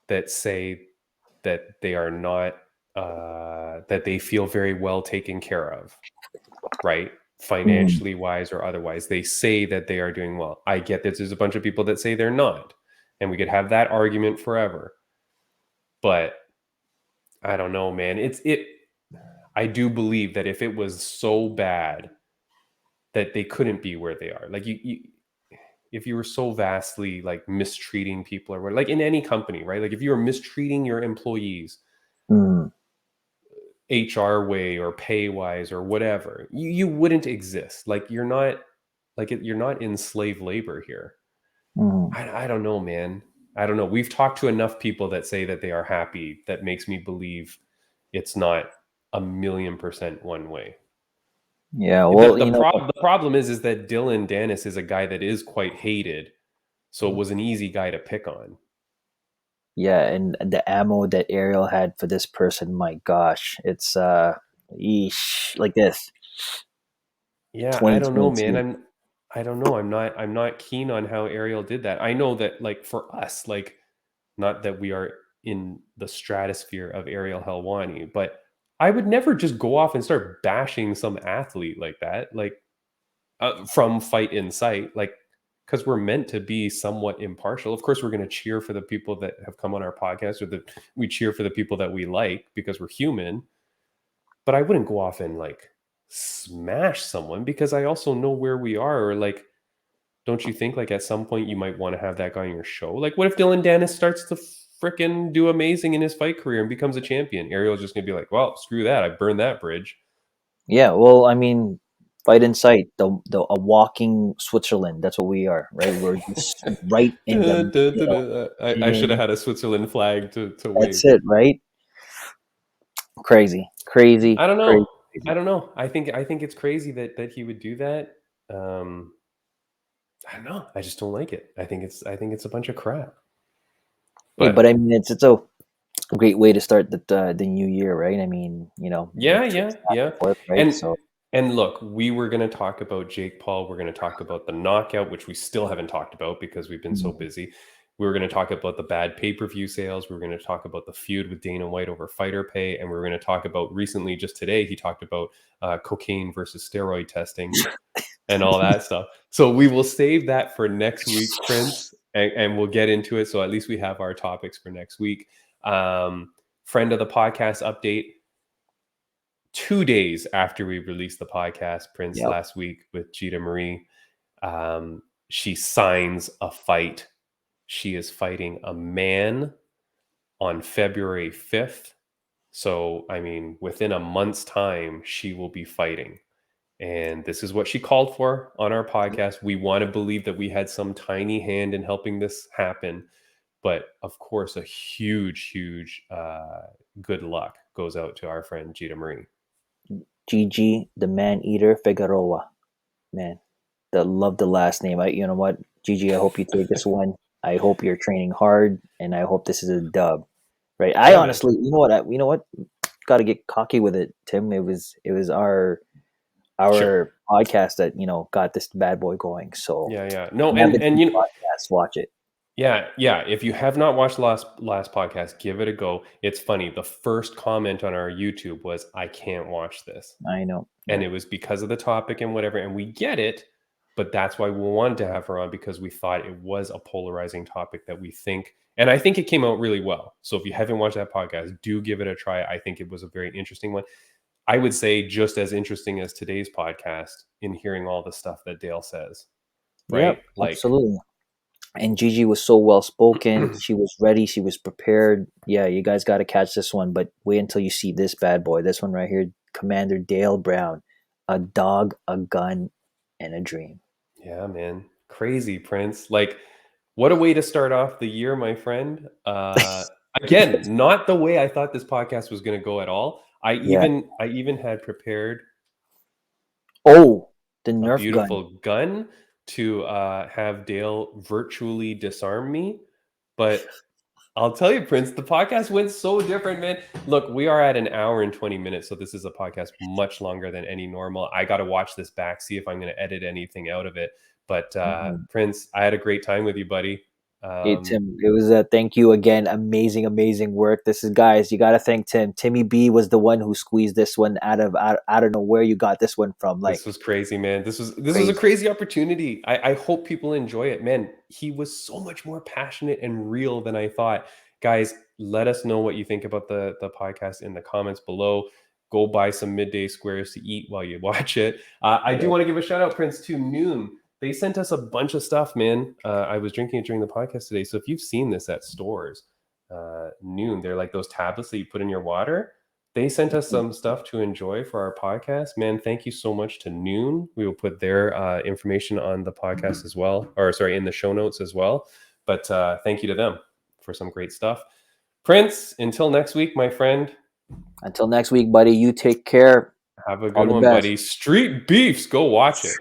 Speaker 3: that say that they are not, that they feel very well taken care of, right?
Speaker 1: Mm,
Speaker 3: Financially wise or otherwise. They say that they are doing well. I get that there's a bunch of people that say they're not. And we could have that argument forever. But I don't know, man. I do believe that if it was so bad that they couldn't be where they are, like, if you were so vastly like mistreating people or what, like in any company, right? Like, if you were mistreating your employees,
Speaker 1: mm,
Speaker 3: HR way or pay wise or whatever, you wouldn't exist. Like, you're not, you're not in slave labor here.
Speaker 1: mm.
Speaker 3: I don't know, man. I don't know. We've talked to enough people that say that they are happy. That makes me believe it's not a million percent one way.
Speaker 1: Yeah.
Speaker 3: The
Speaker 1: Well,
Speaker 3: the problem the problem is that Dylan Dennis is a guy that is quite hated, so it was an easy guy to pick on.
Speaker 1: yeah, and the ammo that Ariel had for this person, my gosh, it's yeesh, like this
Speaker 3: Yeah, I don't know, man.
Speaker 1: 2022.
Speaker 3: I don't know. I'm not keen on how Ariel did that. I know that, like, for us, like, not that we are in the stratosphere of Ariel Helwani, but I would never just go off and start bashing some athlete like that, like, from Fight Insight, like, because we're meant to be somewhat impartial. Of course, we're going to cheer for the people that have come on our podcast, or that we cheer for the people that we like because we're human. But I wouldn't go off and like smash someone because I also know where we are. Or, like, don't you think like at some point you might want to have that guy on your show? Like, what if Dylan Dennis starts to fricking do amazing in his fight career and becomes a champion? Ariel's just gonna be like, well, screw that. I burned that bridge.
Speaker 1: Yeah, well, I mean, Fight in Sight, the a walking Switzerland. That's what we are, right? We're just right in the middle,
Speaker 3: I should have
Speaker 1: and
Speaker 3: had a Switzerland flag to
Speaker 1: that's
Speaker 3: wave.
Speaker 1: it, right? Crazy, crazy,
Speaker 3: I don't
Speaker 1: crazy,
Speaker 3: know. I
Speaker 1: crazy.
Speaker 3: don't know. I think it's crazy that he would do that. Um, I don't know. I just don't like it. I think it's a bunch of crap.
Speaker 1: Hey, but I
Speaker 3: But
Speaker 1: mean, it's a great way to start the new year, right? I mean,
Speaker 3: yeah,
Speaker 1: trips
Speaker 3: yeah,
Speaker 1: back
Speaker 3: yeah.
Speaker 1: and forth, right?
Speaker 3: And
Speaker 1: So
Speaker 3: and look, we were going to talk about Jake Paul. We're going to talk about the knockout, which we still haven't talked about because we've been so
Speaker 1: mm,
Speaker 3: busy. We were going to talk about the bad pay-per-view sales. We were going to talk about the feud with Dana White over fighter pay, and we were going to talk about recently, just today, he talked about cocaine versus steroid testing and all that stuff. So we will save that for next week, Prince, and we'll get into it. So at least we have our topics for next week. Friend of the podcast update. 2 days after we released the podcast, Prince,
Speaker 1: yep,
Speaker 3: last week with Gita Marie, she signs a fight. She is fighting a man on February 5th. So, I mean, within a month's time, she will be fighting. And this is what she called for on our podcast. We want to believe that we had some tiny hand in helping this happen. But of course, a huge good luck goes out to our friend Gita Marie.
Speaker 1: Gigi, the man eater Figueroa. Man, love the last name. You know what, Gigi, I hope you take this one. I hope you're training hard, and I hope this is a dub. Right? I
Speaker 3: Yeah, man.
Speaker 1: honestly, you know what, got to get cocky with it, Tim. It was our
Speaker 3: Sure.
Speaker 1: podcast that got this bad boy going. So
Speaker 3: Yeah. No,
Speaker 1: if you haven't
Speaker 3: and
Speaker 1: seen the podcast, watch it.
Speaker 3: yeah. If you have not watched the last podcast, give it a go. It's funny. The first comment on our YouTube was, "I can't watch this,"
Speaker 1: I know.
Speaker 3: and
Speaker 1: Yeah.
Speaker 3: it was because of the topic and whatever. And we get it, but that's why we wanted to have her on, because we thought it was a polarizing topic that we think, and I think it came out really well. So if you haven't watched that podcast, do give it a try. I think it was a very interesting one. I would say just as interesting as today's podcast, in hearing all the stuff that Dale says, right?
Speaker 1: Yep, absolutely. And Gigi was so well spoken. She was ready. She was prepared. Yeah, you guys got to catch this one. But wait until you see this bad boy. This one right here, Commander Dale Brown, a dog, a gun, and a dream.
Speaker 3: Yeah, man. Crazy, Prince. Like, what a way to start off the year, my friend. Again, not the way I thought this podcast was going to go at all. I
Speaker 1: Yeah.
Speaker 3: even had prepared
Speaker 1: Oh, the
Speaker 3: a
Speaker 1: Nerf gun.
Speaker 3: beautiful gun to have Dale virtually disarm me. But I'll tell you, Prince, the podcast went so different, man. Look, we are at an hour and 20 minutes, so this is a podcast much longer than any normal. I got to watch this back, see if I'm going to edit anything out of it. But Prince, I had a great time with you, buddy.
Speaker 1: Hey Tim, it was a thank you again. Amazing work. This is, guys, you got to thank Tim. Timmy B was the one who squeezed this one out of. I don't know where you got this one from. Like,
Speaker 3: this was crazy, man. This was
Speaker 1: crazy.
Speaker 3: a crazy opportunity. I hope people enjoy it, man. He was so much more passionate and real than I thought. Guys, let us know what you think about the podcast in the comments below. Go buy some midday squares to eat while you watch it. I do want to give a shout out, Prince, to Noon. They sent us a bunch of stuff, man. I was drinking it during the podcast today. So if you've seen this at stores, Noon, they're like those tablets that you put in your water. They sent us some stuff to enjoy for our podcast. Man, thank you so much to Noon. We will put their information on the podcast as well, or sorry, in the show notes as well. But thank you to them for some great stuff. Prince, until next week, my friend.
Speaker 1: Until next week, buddy, you take care.
Speaker 3: Have a good one, buddy. Street Beefs, go watch it.